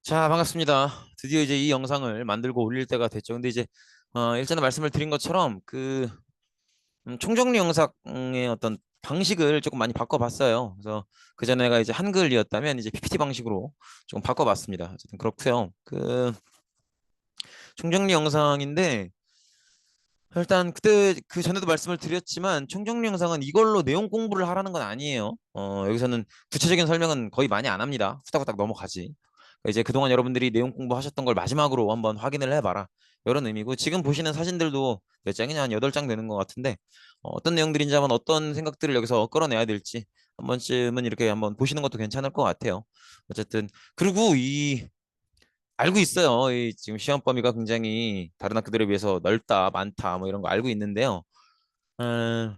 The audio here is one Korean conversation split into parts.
자, 반갑습니다. 드디어 이제 이 영상을 만들고 올릴 때가 됐죠. 근데 이제 일전에 말씀을 드린 것처럼 총정리 영상의 어떤 방식을 조금 많이 바꿔봤어요. 그래서 그 전에가 이제 한글이었다면 이제 PPT 방식으로 조금 바꿔봤습니다. 어쨌든 그렇고요. 총정리 영상인데 일단 그때 그 전에도 말씀을 드렸지만 총정리 영상은 이걸로 내용 공부를 하라는 건 아니에요. 여기서는 구체적인 설명은 거의 많이 안 합니다. 후딱후딱 넘어가지. 그러니까 이제 그동안 여러분들이 내용 공부하셨던 걸 마지막으로 한번 확인을 해봐라. 이런 의미고 지금 보시는 사진들도 몇 장이냐 한 8장 되는 것 같은데 어떤 내용들인지 한번 어떤 생각들을 여기서 끌어내야 될지 한 번쯤은 이렇게 한번 보시는 것도 괜찮을 것 같아요. 어쨌든 그리고 알고 있어요. 이 지금 시험 범위가 굉장히 다른 학교들에 비해서 넓다, 많다, 뭐 이런 거 알고 있는데요. 어,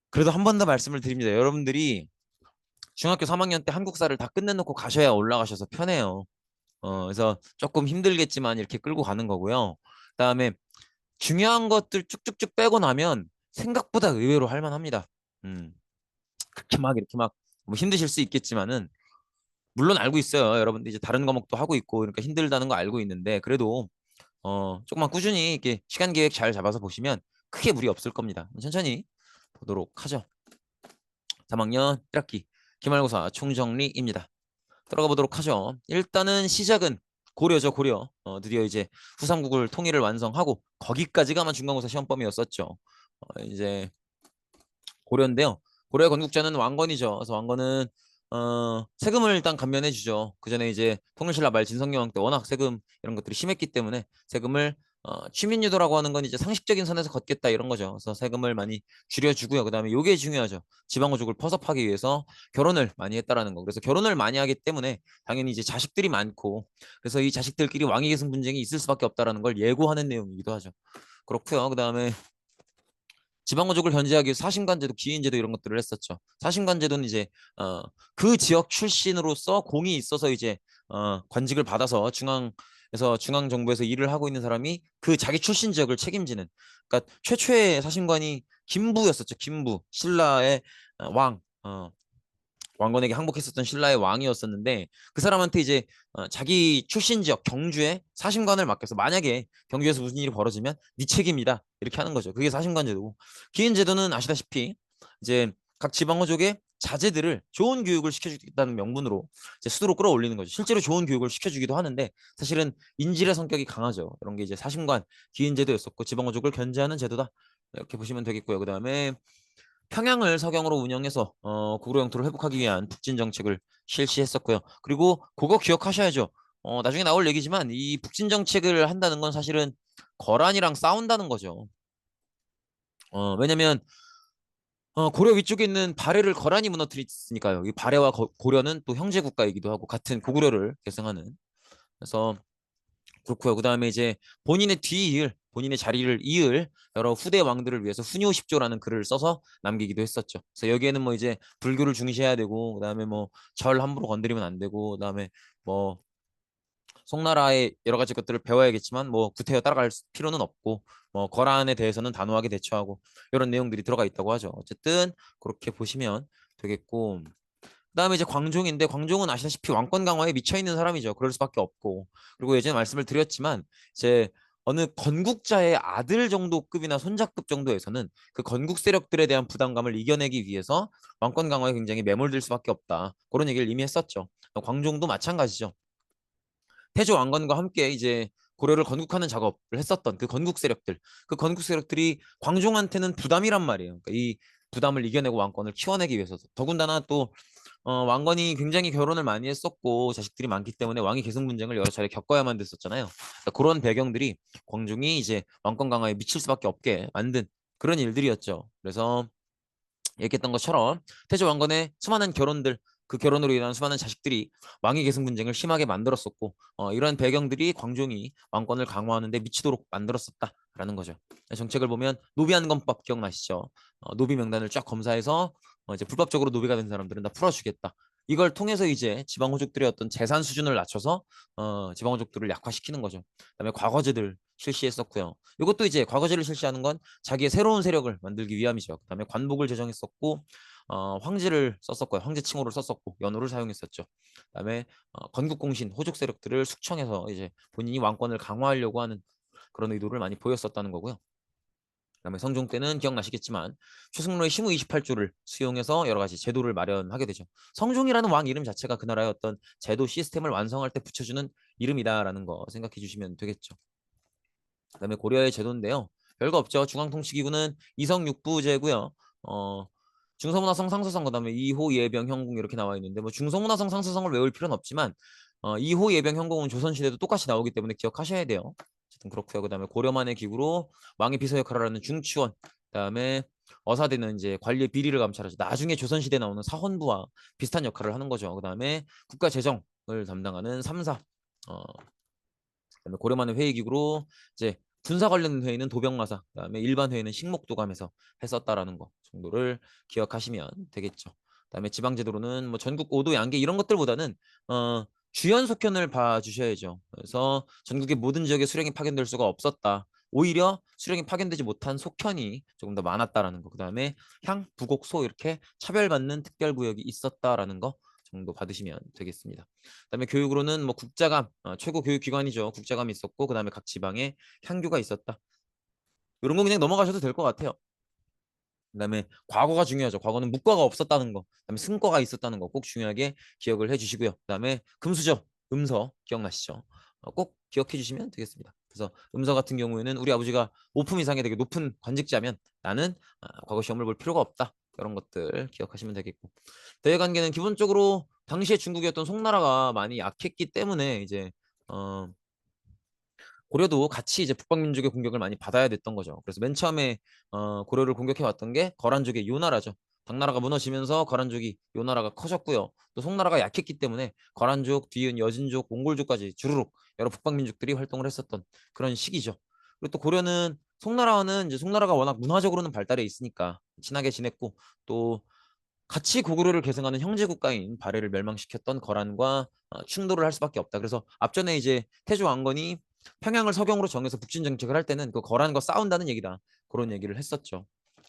그래도 한 번 더 말씀을 드립니다. 여러분들이 중학교 3학년 때 한국사를 다 끝내놓고 가셔야 올라가셔서 편해요. 그래서 조금 힘들겠지만 이렇게 끌고 가는 거고요. 그다음에 중요한 것들 쭉쭉쭉 빼고 나면 생각보다 의외로 할만합니다. 음, 그렇게 막 이렇게 막 뭐 힘드실 수 있겠지만은 물론 알고 있어요. 여러분들 이제 다른 과목도 하고 있고 그러니까 힘들다는 거 알고 있는데 그래도 조금만 꾸준히 이렇게 시간 계획 잘 잡아서 보시면 크게 무리 없을 겁니다. 천천히 보도록 하죠. 3학년 1학기 기말고사 총정리입니다. 들어가 보도록 하죠. 일단은 시작은 고려죠, 고려. 드디어 이제 후삼국을 통일을 완성하고 거기까지가 아마 중간고사 시험 범위였었죠. 이제 고려인데요. 고려의 건국자는 왕건이죠. 그래서 왕건은 세금을 일단 감면해 주죠. 그 전에 이제 통일신라 말 진성여왕 때 워낙 세금 이런 것들이 심했기 때문에 세금을 취민유도라고 하는 건 이제 상식적인 선에서 걷겠다 이런 거죠. 그래서 세금을 많이 줄여주고요. 그다음에 요게 중요하죠. 지방호족을 퍼섭하기 위해서 결혼을 많이 했다라는 거. 그래서 결혼을 많이 하기 때문에 당연히 이제 자식들이 많고 그래서 이 자식들끼리 왕위계승 분쟁이 있을 수밖에 없다라는 걸 예고하는 내용이기도 하죠. 그렇고요. 그다음에 지방호족을 견제하기 위해서 사심관제도, 기인제도 이런 것들을 했었죠. 사심관제도는 이제 그 지역 출신으로서 공이 있어서 이제 관직을 받아서 중앙 정부에서 일을 하고 있는 사람이 그 자기 출신 지역을 책임지는. 그러니까 최초의 사심관이 김부였었죠. 김부 신라의 왕. 왕건에게 항복했었던 신라의 왕이었었는데 그 사람한테 이제 자기 출신 지역 경주에 사심관을 맡겨서 만약에 경주에서 무슨 일이 벌어지면 네 책임이다 이렇게 하는 거죠. 그게 사심관 제도고 기인 제도는 아시다시피 이제 각 지방호족의 자제들을 좋은 교육을 시켜주겠다는 명분으로 이제 수도로 끌어올리는 거죠. 실제로 좋은 교육을 시켜주기도 하는데 사실은 인질의 성격이 강하죠. 이런 게 이제 사심관 기인 제도였었고 지방호족을 견제하는 제도다 이렇게 보시면 되겠고요. 그다음에 평양을 서경으로 운영해서 고구려 영토를 회복하기 위한 북진 정책을 실시했었고요. 그리고 그거 기억하셔야죠. 나중에 나올 얘기지만 이 북진 정책을 한다는 건 사실은 거란이랑 싸운다는 거죠. 왜냐면 고려 위쪽에 있는 발해를 거란이 무너뜨렸으니까요. 이 발해와 고려는 또 형제 국가이기도 하고 같은 고구려를 계승하는. 그래서 그렇고요. 그다음에 이제 본인의 자리를 이을 여러 후대 왕들을 위해서 훈요십조라는 글을 써서 남기기도 했었죠. 그래서 여기에는 뭐 이제 불교를 중시해야 되고 그다음에 뭐 절 함부로 건드리면 안 되고 그다음에 뭐 송나라의 여러 가지 것들을 배워야겠지만 뭐 구태여 따라갈 필요는 없고 뭐 거란에 대해서는 단호하게 대처하고 이런 내용들이 들어가 있다고 하죠. 어쨌든 그렇게 보시면 되겠고 그다음에 이제 광종인데 광종은 아시다시피 왕권 강화에 미쳐 있는 사람이죠. 그럴 수밖에 없고 그리고 예전에 말씀을 드렸지만 이제 어느 건국자의 아들 정도급이나 손자급 정도에서는 그 건국 세력들에 대한 부담감을 이겨내기 위해서 왕권 강화에 굉장히 매몰될 수밖에 없다. 그런 얘기를 이미 했었죠. 광종도 마찬가지죠. 태조 왕건과 함께 이제 고려를 건국하는 작업을 했었던 그 건국 세력들이 광종한테는 부담이란 말이에요. 그러니까 이 부담을 이겨내고 왕권을 키워내기 위해서 더군다나 또 왕건이 굉장히 결혼을 많이 했었고 자식들이 많기 때문에 왕위 계승 분쟁을 여러 차례 겪어야만 됐었잖아요. 그러니까 그런 배경들이 광종이 이제 왕권 강화에 미칠 수밖에 없게 만든 그런 일들이었죠. 그래서 얘기했던 것처럼 태조 왕건의 수많은 결혼들 그 결혼으로 인한 수많은 자식들이 왕위 계승 분쟁을 심하게 만들었었고 이런 배경들이 광종이 왕권을 강화하는 데 미치도록 만들었었다라는 거죠. 정책을 보면 노비한건법 기억나시죠? 노비 명단을 쫙 검사해서 이제 불법적으로 노비가 된 사람들은 다 풀어주겠다. 이걸 통해서 이제 지방 호족들의 어떤 재산 수준을 낮춰서 지방 호족들을 약화시키는 거죠. 그다음에 과거제들 실시했었고요. 이것도 이제 과거제를 실시하는 건 자기의 새로운 세력을 만들기 위함이죠. 그다음에 관복을 제정했었고 황제를 썼었고요. 황제 칭호를 썼었고 연호를 사용했었죠. 그다음에 건국공신 호족 세력들을 숙청해서 이제 본인이 왕권을 강화하려고 하는 그런 의도를 많이 보였었다는 거고요. 그다음에 성종 때는 기억나시겠지만 최승로의 힘의 28조를 수용해서 여러 가지 제도를 마련하게 되죠. 성종이라는 왕 이름 자체가 그 나라의 어떤 제도 시스템을 완성할 때 붙여주는 이름이다라는 거 생각해 주시면 되겠죠. 그다음에 고려의 제도인데요. 별거 없죠. 중앙통치기구는 이성육부제고요. 중서문화성 상서성 그다음에 이호 예병 형공 이렇게 나와 있는데 뭐 중서문화성 상서성을 외울 필요는 없지만 이호 예병 형공은 조선시대도 똑같이 나오기 때문에 기억하셔야 돼요. 어쨌든 그렇고요. 그다음에 고려만의 기구로 왕의 비서 역할을 하는 중치원 그다음에 어사대는 이제 관리의 비리를 감찰하죠. 나중에 조선시대 나오는 사헌부와 비슷한 역할을 하는 거죠. 그다음에 국가재정을 담당하는 삼사 그다음에 고려만의 회의기구로 이제 군사 관련 회의는 도병마사, 그다음에 일반 회의는 식목도감에서 했었다라는 거 정도를 기억하시면 되겠죠. 그다음에 지방제도로는 뭐 전국 5도 양계 이런 것들보다는 주연 속현을 봐주셔야죠. 그래서 전국의 모든 지역에 수령이 파견될 수가 없었다. 오히려 수령이 파견되지 못한 속현이 조금 더 많았다라는 거. 그다음에 향, 부곡, 소 이렇게 차별받는 특별구역이 있었다라는 거 정도 받으시면 되겠습니다. 그다음에 교육으로는 뭐 국자감 최고 교육기관이죠. 국자감이 있었고 그다음에 각 지방에 향교가 있었다. 이런 거 그냥 넘어가셔도 될 것 같아요. 그다음에 과거가 중요하죠. 과거는 묵과가 없었다는 거, 그다음에 승과가 있었다는 거 꼭 중요하게 기억을 해주시고요. 그다음에 금수저, 음서 기억나시죠? 꼭 기억해 주시면 되겠습니다. 그래서 음서 같은 경우에는 우리 아버지가 5품 이상의 되게 높은 관직자면 나는 과거 시험을 볼 필요가 없다. 이런 것들 기억하시면 되겠고 대외관계는 기본적으로 당시에 중국이었던 송나라가 많이 약했기 때문에 이제 어, 고려도 같이 이제 북방민족의 공격을 많이 받아야 됐던 거죠. 그래서 맨 처음에 고려를 공격해 왔던 게 거란족의 요나라죠. 당나라가 무너지면서 거란족이 요나라가 커졌고요. 또 송나라가 약했기 때문에 거란족, 뒤은 여진족, 몽골족까지 주르륵 여러 북방민족들이 활동을 했었던 그런 시기죠. 그리고 또 고려는 송나라와는 이제 송나라가 워낙 문화적으로는 발달해 있으니까 친하게 지냈고 또 같이 고구려를 계승하는 형제 국가인 발해를 멸망시켰던 거란과 충돌을 할 수밖에 없다. 그래서 앞전에 이제 태조 왕건이 평양을 서경으로 정해서 북진 정책을 할 때는 그 거란과 싸운다는 얘기다. 그런 얘기를 했었죠.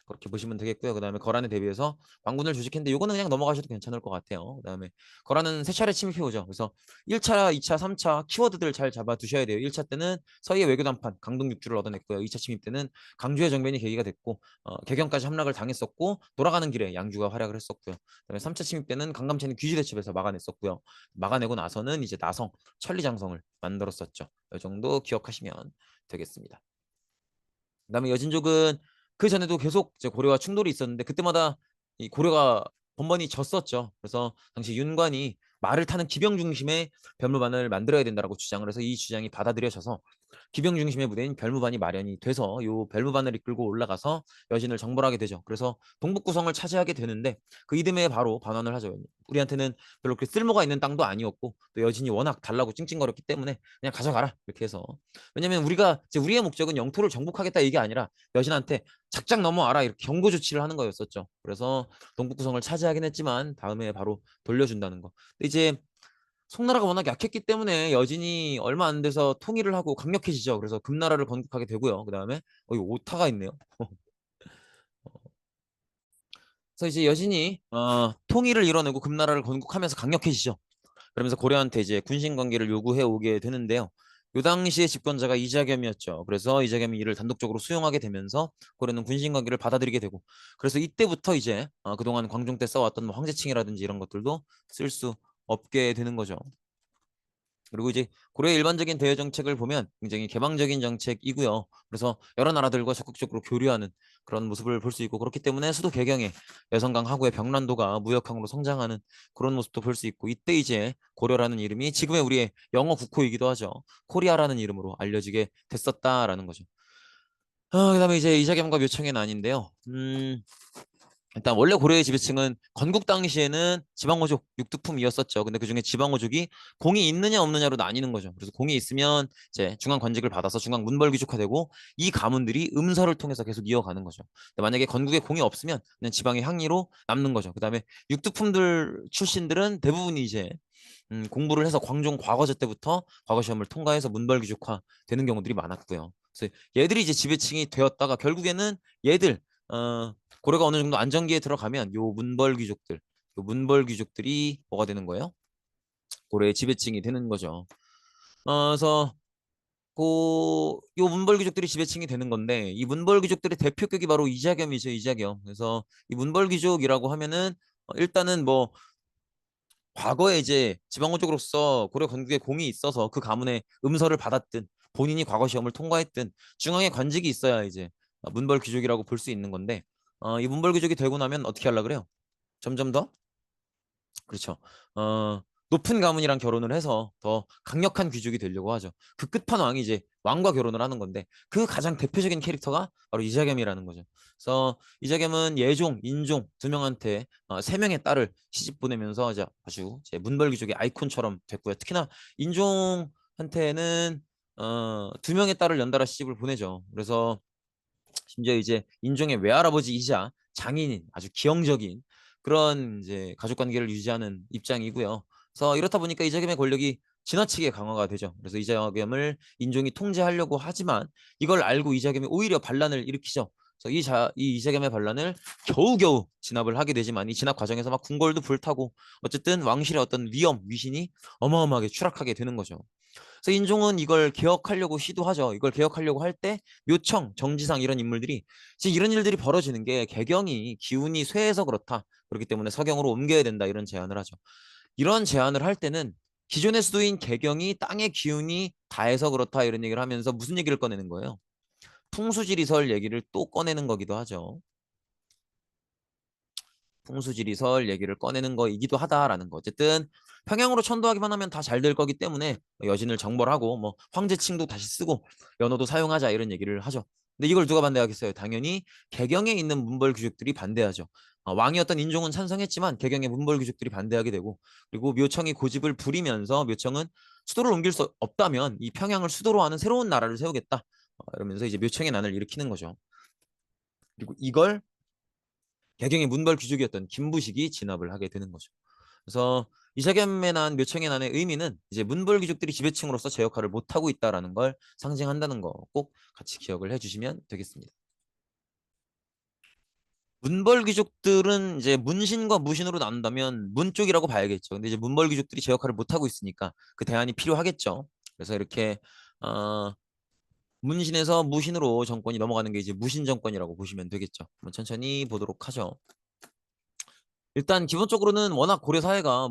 그렇게 보시면 되겠고요. 그다음에 거란에 대비해서 광군을 조직했는데 이거는 그냥 넘어가셔도 괜찮을 것 같아요. 그다음에 거란은 세 차례 침입해 오죠. 그래서 1차, 2차, 3차 키워드들 잘 잡아 두셔야 돼요. 1차 때는 서해의 외교 단판 강동 6주를 얻어냈고요. 2차 침입 때는 강주의 정변이 계기가 됐고 개경까지 함락을 당했었고 돌아가는 길에 양주가 활약을 했었고요. 그다음에 3차 침입 때는 강감찬이 귀지 대첩에서 막아냈었고요. 막아내고 나서는 이제 나성, 천리장성을 만들었었죠. 이 정도 기억하시면 되겠습니다. 그다음에 여진족은 그 전에도 계속 이제 고려와 충돌이 있었는데 그때마다 이 고려가 번번이 졌었죠. 그래서 당시 윤관이 말을 타는 기병 중심의 변무반을 만들어야 된다라고 주장을 해서 이 주장이 받아들여져서 기병 중심의 무대인 별무반이 마련이 돼서 요 별무반을 이끌고 올라가서 여진을 정벌하게 되죠. 그래서 동북구성을 차지하게 되는데 그 이듬해에 바로 반환을 하죠. 우리한테는 별로 그렇게 쓸모가 있는 땅도 아니었고 또 여진이 워낙 달라고 찡찡거렸기 때문에 그냥 가져가라 이렇게 해서 왜냐면 우리가 이제 우리의 목적은 영토를 정복하겠다 이게 아니라 여진한테 작작 넘어와라 이렇게 경고 조치를 하는 거였었죠. 그래서 동북구성을 차지하긴 했지만 다음에 바로 돌려준다는 거. 근데 이제 송나라가 워낙 약했기 때문에 여진이 얼마 안 돼서 통일을 하고 강력해지죠. 그래서 금나라를 건국하게 되고요. 그 다음에 여기 오타가 있네요. 그래서 이제 여진이 통일을 이뤄내고 금나라를 건국하면서 강력해지죠. 그러면서 고려한테 이제 군신 관계를 요구해 오게 되는데요. 요 당시의 집권자가 이자겸이었죠. 그래서 이자겸이 이를 단독적으로 수용하게 되면서 고려는 군신 관계를 받아들이게 되고 그래서 이때부터 이제 그동안 광종 때 써왔던 뭐 황제칭이라든지 이런 것들도 쓸 수 없게 되는 거죠. 그리고 이제 고려의 일반적인 대외 정책을 보면 굉장히 개방적인 정책이고요. 그래서 여러 나라들과 적극적으로 교류하는 그런 모습을 볼 수 있고 그렇기 때문에 수도 개경에 여성강 하구의 병란도가 무역항으로 성장하는 그런 모습도 볼 수 있고 이때 이제 고려라는 이름이 지금의 우리의 영어 국호이기도 하죠. 코리아라는 이름으로 알려지게 됐었다라는 거죠. 그다음에 이제 이자겸과 묘청의 난인데요. 일단 원래 고려의 지배층은 건국 당시에는 지방호족 육두품이었었죠. 근데 그중에 지방호족이 공이 있느냐 없느냐로 나뉘는 거죠. 그래서 공이 있으면 이제 중앙 관직을 받아서 중앙 문벌 귀족화되고 이 가문들이 음서를 통해서 계속 이어가는 거죠. 근데 만약에 건국에 공이 없으면 그냥 지방의 항리로 남는 거죠. 그다음에 육두품들 출신들은 대부분이 이제 공부를 해서 광종 과거제 때부터 과거 시험을 통과해서 문벌 귀족화 되는 경우들이 많았고요. 그래서 얘들이 이제 지배층이 되었다가 결국에는 얘들 고려가 어느 정도 안정기에 들어가면 요 문벌 귀족들, 요 문벌 귀족들이 뭐가 되는 거예요? 고려의 지배층이 되는 거죠. 그래서 요 문벌 귀족들이 지배층이 되는 건데 이 문벌 귀족들의 대표격이 바로 이자겸이죠, 이자겸. 그래서 이 문벌 귀족이라고 하면은 일단은 뭐 과거에 이제 지방호족으로서 고려 건국에 공이 있어서 그 가문의 음서를 받았든 본인이 과거 시험을 통과했든 중앙에 관직이 있어야 이제 문벌 귀족이라고 볼 수 있는 건데 이 문벌 귀족이 되고 나면 어떻게 하려 그래요? 점점 더 그렇죠. 높은 가문이랑 결혼을 해서 더 강력한 귀족이 되려고 하죠. 그 끝판왕이 이제 왕과 결혼을 하는 건데 그 가장 대표적인 캐릭터가 바로 이자겸이라는 거죠. 그래서 이자겸은 예종, 인종 두 명한테 세 명의 딸을 시집 보내면서 이제 아주 이제 문벌 귀족의 아이콘처럼 됐고요. 특히나 인종한테는 두 명의 딸을 연달아 시집을 보내죠. 그래서 심지어 이제 인종의 외할아버지이자 장인인 아주 기형적인 그런 이제 가족 관계를 유지하는 입장이고요. 그래서 이렇다 보니까 이재겸의 권력이 지나치게 강화가 되죠. 그래서 이재겸을 인종이 통제하려고 하지만 이걸 알고 이재겸이 오히려 반란을 일으키죠. 그래서 이 이재겸의 반란을 겨우겨우 진압을 하게 되지만 이 진압 과정에서 막 궁궐도 불타고 어쨌든 왕실의 어떤 위엄, 위신이 어마어마하게 추락하게 되는 거죠. 그래서 인종은 이걸 개혁하려고 시도하죠. 이걸 개혁하려고 할 때 묘청, 정지상 이런 인물들이 지금 이런 일들이 벌어지는 게 개경이 기운이 쇠해서 그렇다. 그렇기 때문에 서경으로 옮겨야 된다. 이런 제안을 하죠. 이런 제안을 할 때는 기존의 수도인 개경이 땅의 기운이 다해서 그렇다. 이런 얘기를 하면서 무슨 얘기를 꺼내는 거예요? 풍수지리설 얘기를 또 꺼내는 거기도 하죠. 풍수지리설 얘기를 꺼내는 거이기도 하다라는 거. 어쨌든 평양으로 천도하기만 하면 다 잘 될 거기 때문에 여진을 정벌하고 뭐 황제칭도 다시 쓰고 연호도 사용하자 이런 얘기를 하죠. 근데 이걸 누가 반대하겠어요? 당연히 개경에 있는 문벌 귀족들이 반대하죠. 왕이었던 인종은 찬성했지만 개경의 문벌 귀족들이 반대하게 되고 그리고 묘청이 고집을 부리면서 묘청은 수도를 옮길 수 없다면 이 평양을 수도로 하는 새로운 나라를 세우겠다. 이러면서 이제 묘청의 난을 일으키는 거죠. 그리고 이걸 개경의 문벌 귀족이었던 김부식이 진압을 하게 되는 거죠. 그래서 이세겸의 난 묘청의 난의 의미는 이제 문벌 귀족들이 지배층으로서 제 역할을 못하고 있다라는 걸 상징한다는 거 꼭 같이 기억을 해주시면 되겠습니다. 문벌 귀족들은 이제 문신과 무신으로 나눈다면 문 쪽이라고 봐야겠죠. 근데 이제 문벌 귀족들이 제 역할을 못하고 있으니까 그 대안이 필요하겠죠. 그래서 이렇게 어, 문신에서 무신으로 정권이 넘어가는 게 이제 무신 정권이라고 보시면 되겠죠. 한번 천천히 보도록 하죠. 일단 기본적으로는 워낙 고려 사회가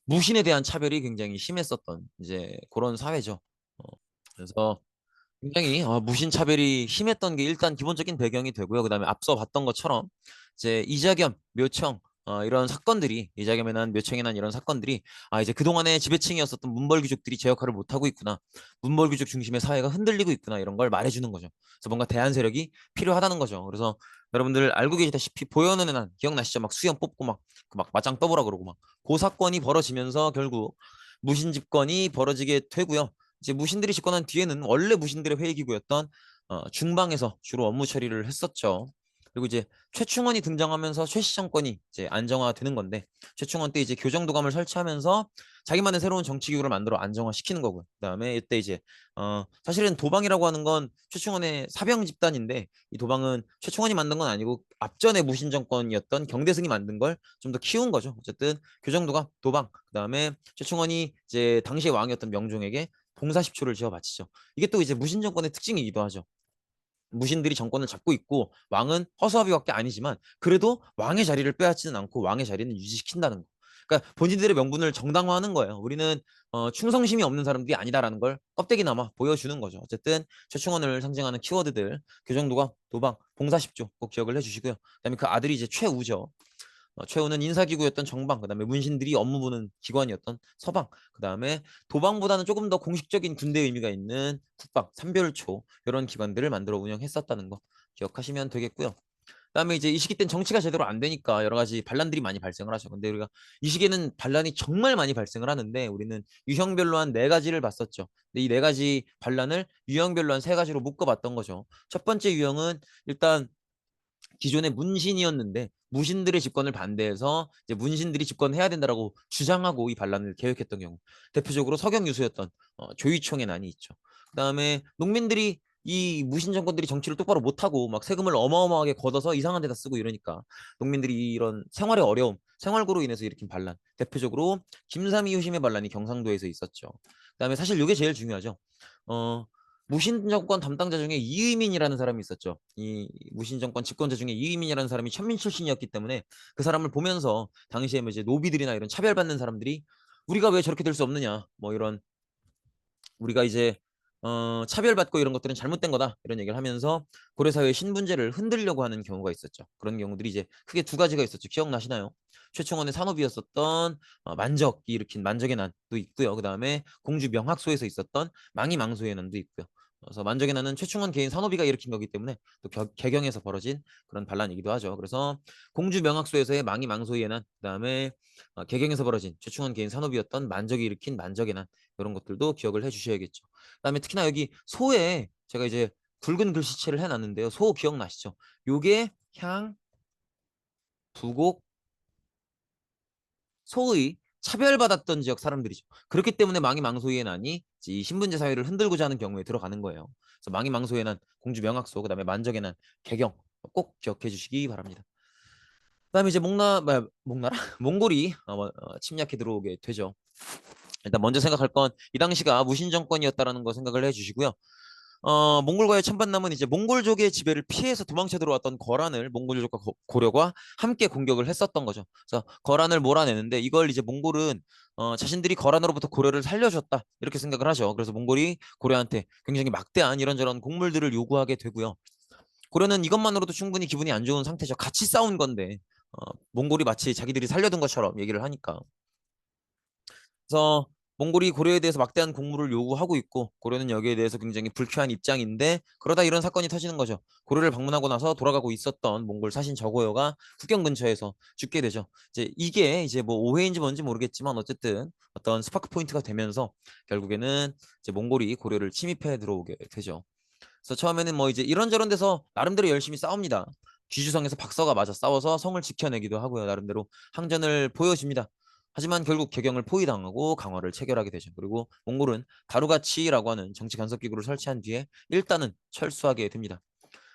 무신에 대한 차별이 굉장히 심했었던 이제 그런 사회죠. 그래서 굉장히 무신 차별이 심했던 게 일단 기본적인 배경이 되고요. 그다음에 앞서 봤던 것처럼 이제 이자겸, 묘청 이런 사건들이 이자겸에 난 묘청에 난 이런 사건들이 이제 그동안의 지배층이었었던 문벌 귀족들이 제 역할을 못 하고 있구나. 문벌 귀족 중심의 사회가 흔들리고 있구나. 이런 걸 말해주는 거죠. 그래서 뭔가 대안 세력이 필요하다는 거죠. 그래서 여러분들 알고 계시다시피 보현은의 난 기억나시죠? 막 수염 뽑고 막 맞짱 떠보라 그러고 막 그 사건이 벌어지면서 결국 무신 집권이 벌어지게 되고요. 이제 무신들이 집권한 뒤에는 원래 무신들의 회의기구였던 중방에서 주로 업무 처리를 했었죠. 그리고 이제 최충원이 등장하면서 최씨 정권이 이제 안정화되는 건데 최충원 때 이제 교정도감을 설치하면서 자기만의 새로운 정치기구를 만들어 안정화시키는 거고요. 그다음에 이때 이제 사실은 도방이라고 하는 건 최충원의 사병 집단인데 이 도방은 최충원이 만든 건 아니고 앞전에 무신 정권이었던 경대승이 만든 걸 좀 더 키운 거죠. 어쨌든 교정도감, 도방, 그다음에 최충원이 이제 당시의 왕이었던 명종에게 봉사십초를 지어 바치죠. 이게 또 이제 무신 정권의 특징이기도 하죠. 무신들이 정권을 잡고 있고 왕은 허수아비밖에 아니지만 그래도 왕의 자리를 빼앗지는 않고 왕의 자리는 유지시킨다는 거. 그러니까 본인들의 명분을 정당화하는 거예요. 우리는 충성심이 없는 사람들이 아니다라는 걸 껍데기나마 보여주는 거죠. 어쨌든 최충원을 상징하는 키워드들 교정도감, 도방, 봉사십조 꼭 기억을 해주시고요. 그다음에 그 아들이 이제 최우죠. 최후는 인사기구였던 정방, 그다음에 문신들이 업무 보는 기관이었던 서방, 그다음에 도방보다는 조금 더 공식적인 군대 의미가 있는 국방, 삼별초 이런 기관들을 만들어 운영했었다는 거 기억하시면 되겠고요. 그다음에 이제 이 시기 땐 정치가 제대로 안 되니까 여러 가지 반란들이 많이 발생을 하죠. 근데 우리가 이 시기에는 반란이 정말 많이 발생을 하는데 우리는 유형별로 한 네 가지를 봤었죠. 근데 이 네 가지 반란을 유형별로 한 세 가지로 묶어봤던 거죠. 첫 번째 유형은 일단 기존의 문신이었는데 무신들의 집권을 반대해서 이제 문신들이 집권해야 된다라고 주장하고 이 반란을 계획했던 경우 대표적으로 서경유수였던 조이총의 난이 있죠. 그다음에 농민들이 이 무신 정권들이 정치를 똑바로 못하고 막 세금을 어마어마하게 걷어서 이상한 데다 쓰고 이러니까 농민들이 이런 생활의 어려움, 생활고로 인해서 일으킨 반란, 대표적으로 김삼이 유심의 반란이 경상도에서 있었죠. 그다음에 사실 이게 제일 중요하죠. 어, 무신 정권 담당자 중에 이의민이라는 사람이 있었죠. 이 무신 정권 집권자 중에 이의민이라는 사람이 천민 출신이었기 때문에 그 사람을 보면서 당시에 뭐 이제 노비들이나 이런 차별받는 사람들이 우리가 왜 저렇게 될 수 없느냐, 뭐 이런 우리가 이제 차별받고 이런 것들은 잘못된 거다 이런 얘기를 하면서 고려사회의 신분제를 흔들려고 하는 경우가 있었죠. 그런 경우들이 이제 크게 두 가지가 있었죠. 기억나시나요? 최충원의 산업이었었던 만적이 일으킨 만적의 난도 있고요. 그 다음에 공주 명학소에서 있었던 망이망소의 난도 있고요. 그래서 만적의 난은 최충원 개인 산업이가 일으킨 거기 때문에 또 개경에서 벌어진 그런 반란이기도 하죠. 그래서 공주 명학소에서의 망이망소의 난, 그다음에 개경에서 벌어진 최충원 개인 산업이었던 만적이 일으킨 만적의 난 이런 것들도 기억을 해주셔야겠죠. 그다음에 특히나 여기 소에 제가 이제 굵은 글씨체를 해놨는데요. 소 기억나시죠? 요게 향, 부곡, 소의 차별받았던 지역 사람들이죠. 그렇기 때문에 망이망소의 난이 이 신분제 사회를 흔들고자 하는 경우에 들어가는 거예요. 그래서 망이망소의 난, 공주 명학소, 그다음에 만적의 난, 개경 꼭 기억해 주시기 바랍니다. 그다음에 이제 목나라 몽골이 침략해 들어오게 되죠. 일단 먼저 생각할 건 이 당시가 무신 정권이었다라는 거 생각을 해주시고요. 몽골과의 찬반남은 이제 몽골족의 지배를 피해서 도망쳐 들어왔던 거란을 몽골족과 고려가 함께 공격을 했었던 거죠. 그래서 거란을 몰아내는데 이걸 이제 몽골은 자신들이 거란으로부터 고려를 살려줬다 이렇게 생각을 하죠. 그래서 몽골이 고려한테 굉장히 막대한 이런저런 곡물들을 요구하게 되고요. 고려는 이것만으로도 충분히 기분이 안 좋은 상태죠. 같이 싸운 건데 몽골이 마치 자기들이 살려둔 것처럼 얘기를 하니까. 그래서 몽골이 고려에 대해서 막대한 공물을 요구하고 있고 고려는 여기에 대해서 굉장히 불쾌한 입장인데 그러다 이런 사건이 터지는 거죠. 고려를 방문하고 나서 돌아가고 있었던 몽골 사신 저고요가 국경 근처에서 죽게 되죠. 이제 이게 이제 뭐 오해인지 뭔지 모르겠지만 어쨌든 어떤 스파크 포인트가 되면서 결국에는 이제 몽골이 고려를 침입해 들어오게 되죠. 그래서 처음에는 뭐 이제 이런저런 데서 나름대로 열심히 싸웁니다. 귀주성에서 박서가 맞아 싸워서 성을 지켜내기도 하고요. 나름대로 항전을 보여줍니다. 하지만 결국 개경을 포위당하고 강화를 체결하게 되죠. 그리고 몽골은 가루가치라고 하는 정치 간섭 기구를 설치한 뒤에 일단은 철수하게 됩니다.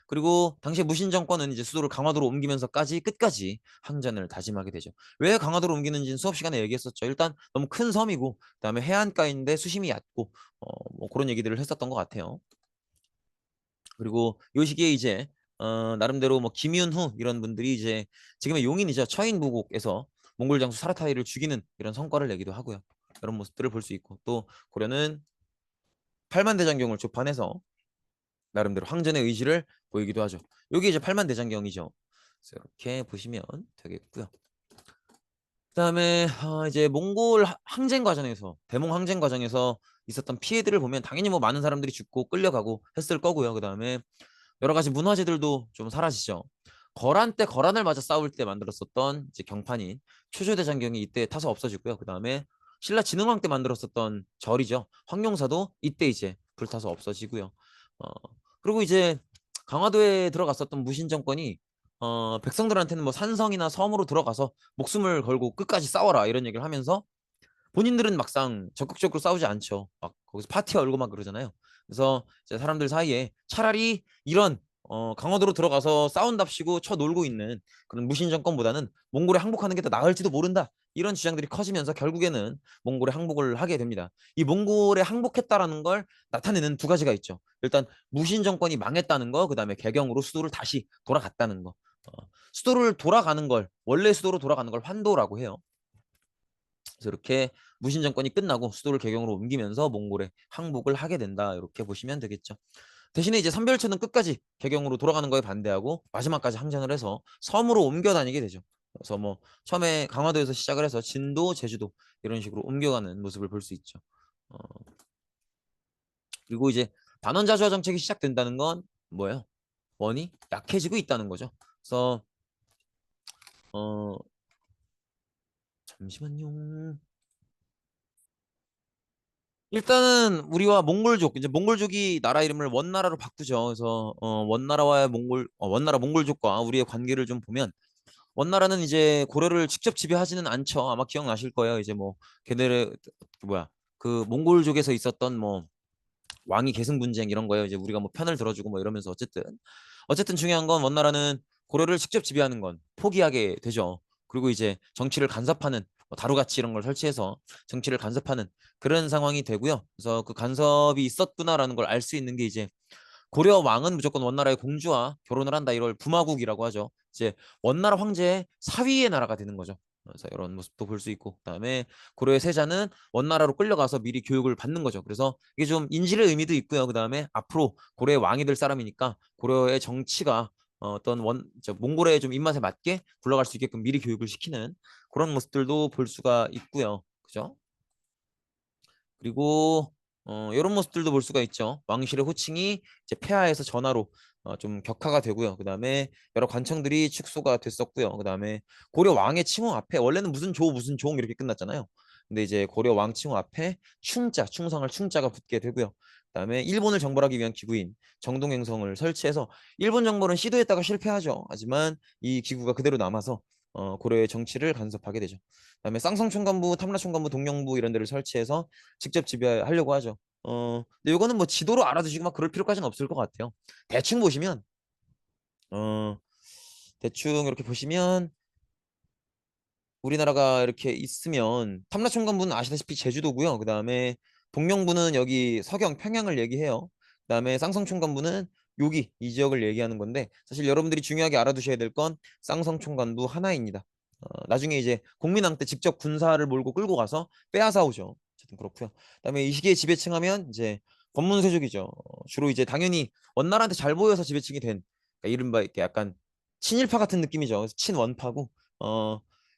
그리고 당시 무신 정권은 이제 수도를 강화도로 옮기면서까지 끝까지 항전을 다짐하게 되죠. 왜 강화도로 옮기는지는 수업 시간에 얘기했었죠. 일단 너무 큰 섬이고 그다음에 해안가인데 수심이 얕고 뭐 그런 얘기들을 했었던 것 같아요. 그리고 요 시기에 이제 나름대로 뭐 김윤후 이런 분들이 이제 지금의 용인이죠. 처인부국에서 몽골 장수 사라타이를 죽이는 이런 성과를 내기도 하고요. 이런 모습들을 볼 수 있고 또 고려는 팔만대장경을 조판해서 나름대로 황전의 의지를 보이기도 하죠. 여기 이제 팔만대장경이죠. 그래서 이렇게 보시면 되겠고요. 그다음에 이제 몽골 항쟁 과정에서 대몽 항쟁 과정에서 있었던 피해들을 보면 당연히 뭐 많은 사람들이 죽고 끌려가고 했을 거고요. 그다음에 여러 가지 문화재들도 좀 사라지죠. 거란 때 거란을 맞아 싸울 때 만들었었던 이제 경판인 초조대장경이 이때 타서 없어지고요. 그다음에 신라 진흥왕 때 만들었었던 절이죠. 황룡사도 이때 이제 불타서 없어지고요. 어, 그리고 이제 강화도에 들어갔었던 무신 정권이 백성들한테는 뭐 산성이나 섬으로 들어가서 목숨을 걸고 끝까지 싸워라 이런 얘기를 하면서 본인들은 막상 적극적으로 싸우지 않죠. 막 거기서 파티 열고 막 그러잖아요. 그래서 이제 사람들 사이에 차라리 이런 강화도로 들어가서 싸운답시고 쳐놀고 있는 그런 무신 정권보다는 몽골에 항복하는 게 더 나을지도 모른다. 이런 주장들이 커지면서 결국에는 몽골에 항복을 하게 됩니다. 이 몽골에 항복했다라는 걸 나타내는 두 가지가 있죠. 일단 무신 정권이 망했다는 거, 그다음에 개경으로 수도를 다시 돌아갔다는 거. 수도를 돌아가는 걸 원래 수도로 돌아가는 걸 환도라고 해요. 그래서 이렇게 무신 정권이 끝나고 수도를 개경으로 옮기면서 몽골에 항복을 하게 된다. 이렇게 보시면 되겠죠. 대신에 이제 삼별초는 끝까지 개경으로 돌아가는 거에 반대하고 마지막까지 항전을 해서 섬으로 옮겨 다니게 되죠. 그래서 뭐 처음에 강화도에서 시작을 해서 진도, 제주도 이런 식으로 옮겨가는 모습을 볼 수 있죠. 어, 그리고 이제 반원자주화 정책이 시작된다는 건 뭐예요? 원이 약해지고 있다는 거죠. 그래서 어, 잠시만요. 일단은 우리와 몽골족 이제 몽골족이 나라 이름을 원나라로 바꾸죠. 그래서 원나라와의 원나라 몽골족과 우리의 관계를 좀 보면 원나라는 이제 고려를 직접 지배하지는 않죠. 아마 기억나실 거예요. 이제 뭐 걔네의 뭐야 그 몽골족에서 있었던 뭐 왕위 계승 분쟁 이런 거예요. 이제 우리가 뭐 편을 들어주고 뭐 이러면서 어쨌든 중요한 건 원나라는 고려를 직접 지배하는 건 포기하게 되죠. 그리고 이제 정치를 간섭하는 뭐 다루가치 이런 걸 설치해서 정치를 간섭하는 그런 상황이 되고요. 그래서 그 간섭이 있었구나라는 걸 알 수 있는 게 이제 고려 왕은 무조건 원나라의 공주와 결혼을 한다. 이걸 부마국이라고 하죠. 이제 원나라 황제의 사위의 나라가 되는 거죠. 그래서 이런 모습도 볼 수 있고, 그다음에 고려의 세자는 원나라로 끌려가서 미리 교육을 받는 거죠. 그래서 이게 좀 인질의 의미도 있고요. 그다음에 앞으로 고려의 왕이 될 사람이니까 고려의 정치가 어떤 몽골의 좀 입맛에 맞게 굴러갈 수 있게끔 미리 교육을 시키는 그런 모습들도 볼 수가 있고요. 그죠? 그리고 이런 모습들도 볼 수가 있죠. 왕실의 호칭이 이제 폐하에서 전하로 좀 격화가 되고요. 그다음에 여러 관청들이 축소가 됐었고요. 그다음에 고려 왕의 칭호 앞에 원래는 무슨 조 무슨 종 이렇게 끝났잖아요. 근데 이제 고려 왕 칭호 앞에 충자, 충성할 충자가 붙게 되고요. 그다음에 일본을 정벌하기 위한 기구인 정동행성을 설치해서 일본 정벌은 시도했다가 실패하죠. 하지만 이 기구가 그대로 남아서 고려의 정치를 간섭하게 되죠. 그다음에 쌍성총관부, 탐라총관부, 동령부 이런 데를 설치해서 직접 지배하려고 하죠. 근데 이거는 뭐 지도로 알아두시고 막 그럴 필요까지는 없을 것 같아요. 대충 보시면, 어, 대충 이렇게 보시면 우리나라가 이렇게 있으면 탐라총관부는 아시다시피 제주도고요. 그다음에 동령부는 여기 서경, 평양을 얘기해요. 그다음에 쌍성총관부는 여기 이 지역을 얘기하는 건데 사실 여러분들이 중요하게 알아두셔야 될 건 쌍성총관부 하나입니다. 나중에 이제 공민왕 때 직접 군사를 몰고 끌고 가서 빼앗아 오죠. 어쨌든 그렇고요. 그다음에 이 시기에 지배층하면 이제 권문세족이죠. 주로 이제 당연히 원나라한테 잘 보여서 지배층이 된 그러니까 이른바 이렇게 약간 친일파 같은 느낌이죠. 그래서 친원파고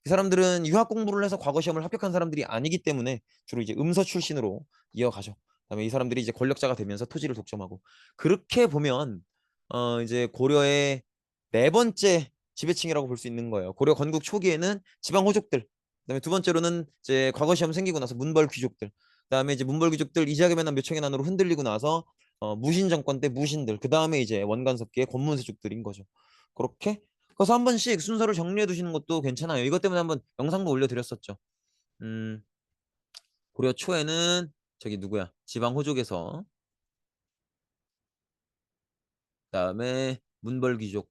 이 사람들은 유학 공부를 해서 과거 시험을 합격한 사람들이 아니기 때문에 주로 이제 음서 출신으로 이어가죠. 그다음에 이 사람들이 이제 권력자가 되면서 토지를 독점하고 그렇게 보면 이제 고려의 네 번째 지배층이라고 볼 수 있는 거예요. 고려 건국 초기에는 지방 호족들, 그다음에 두 번째로는 이제 과거 시험 생기고 나서 문벌 귀족들, 그다음에 이제 문벌 귀족들 이자계 면한 묘청의 난으로 흔들리고 나서 무신 정권 때 무신들, 그다음에 이제 원간섭기의 권문세족들인 거죠. 그렇게 그래서 한 번씩 순서를 정리해 두시는 것도 괜찮아요. 이것 때문에 한번 영상도 올려드렸었죠. 음, 고려 초에는 저기 누구야? 지방 호족에서 그다음에 문벌 귀족,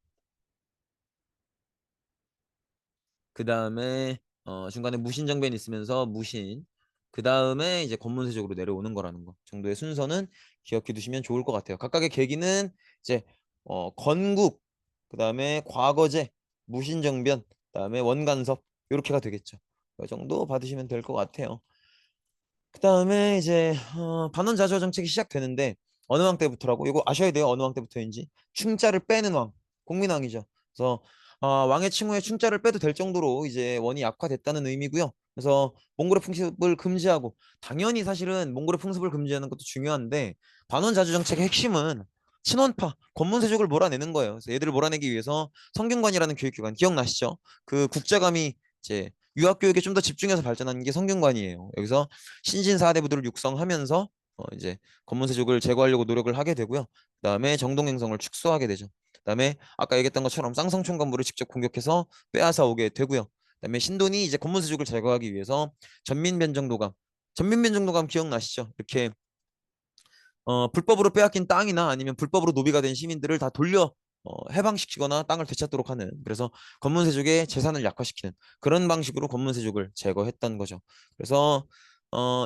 그다음에 중간에 무신 정변이 있으면서 무신, 그다음에 이제 권문세족으로 내려오는 거라는 거 정도의 순서는 기억해 두시면 좋을 것 같아요. 각각의 계기는 이제 건국, 그다음에 과거제, 무신 정변, 그다음에 원간섭 이렇게가 되겠죠. 이 정도 받으시면 될 것 같아요. 그 다음에 이제 반원자주화 정책이 시작되는데 어느 왕 때부터라고 이거 아셔야 돼요. 어느 왕 때부터인지 충자를 빼는 왕 공민왕이죠. 그래서 왕의 칭호에 충자를 빼도 될 정도로 이제 원이 약화됐다는 의미고요. 그래서 몽골의 풍습을 금지하고 당연히 사실은 몽골의 풍습을 금지하는 것도 중요한데 반원자주 정책의 핵심은 친원파 권문세족을 몰아내는 거예요. 그래서 얘들을 몰아내기 위해서 성균관이라는 교육기관 기억나시죠? 그 국자감이 이제 유학 교육에 좀 더 집중해서 발전하는 게 성균관이에요. 여기서 신진 사대부들을 육성하면서 이제 권문세족을 제거하려고 노력을 하게 되고요. 그다음에 정동행성을 축소하게 되죠. 그다음에 아까 얘기했던 것처럼 쌍성총관부를 직접 공격해서 빼앗아 오게 되고요. 그다음에 신돈이 이제 권문세족을 제거하기 위해서 전민변정도감 기억나시죠? 이렇게 불법으로 빼앗긴 땅이나 아니면 불법으로 노비가 된 시민들을 다 돌려 해방시키거나 땅을 되찾도록 하는 그래서 권문세족의 재산을 약화시키는 그런 방식으로 권문세족을 제거했던 거죠. 그래서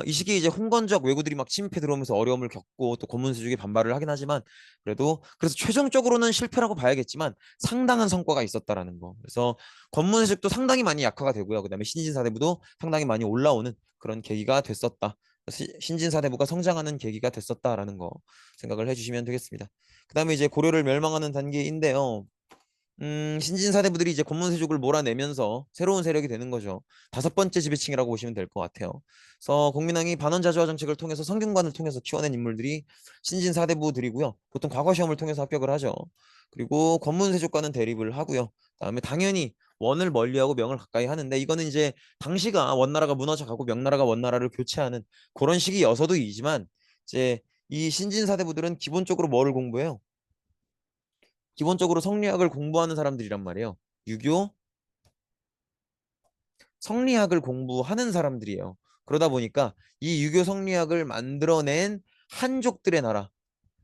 이 시기에 이제 홍건적 왜구들이 막 침입해 들어오면서 어려움을 겪고 또 권문세족이 반발을 하긴 하지만 그래도 그래서 최종적으로는 실패라고 봐야겠지만 상당한 성과가 있었다라는 거. 그래서 권문세족도 상당히 많이 약화가 되고요. 그다음에 신진사대부도 상당히 많이 올라오는 그런 계기가 됐었다. 신진사대부가 성장하는 계기가 됐었다라는 거 생각을 해주시면 되겠습니다. 그 다음에 이제 고려를 멸망하는 단계인데요. 신진사대부들이 이제 권문세족을 몰아내면서 새로운 세력이 되는 거죠. 다섯 번째 지배층이라고 보시면 될 것 같아요. 그래서 공민왕이 반원자주화 정책을 통해서 성균관을 통해서 키워낸 인물들이 신진사대부들이고요. 보통 과거 시험을 통해서 합격을 하죠. 그리고 권문세족과는 대립을 하고요. 그다음에 당연히 원을 멀리하고 명을 가까이 하는데 이거는 이제 당시가 원나라가 무너져 가고 명나라가 원나라를 교체하는 그런 시기여서도이지만 이제 이 신진사대부들은 기본적으로 뭐를 공부해요? 기본적으로 성리학을 공부하는 사람들이란 말이에요. 유교 성리학을 공부하는 사람들이에요. 그러다 보니까 이 유교 성리학을 만들어낸 한족들의 나라,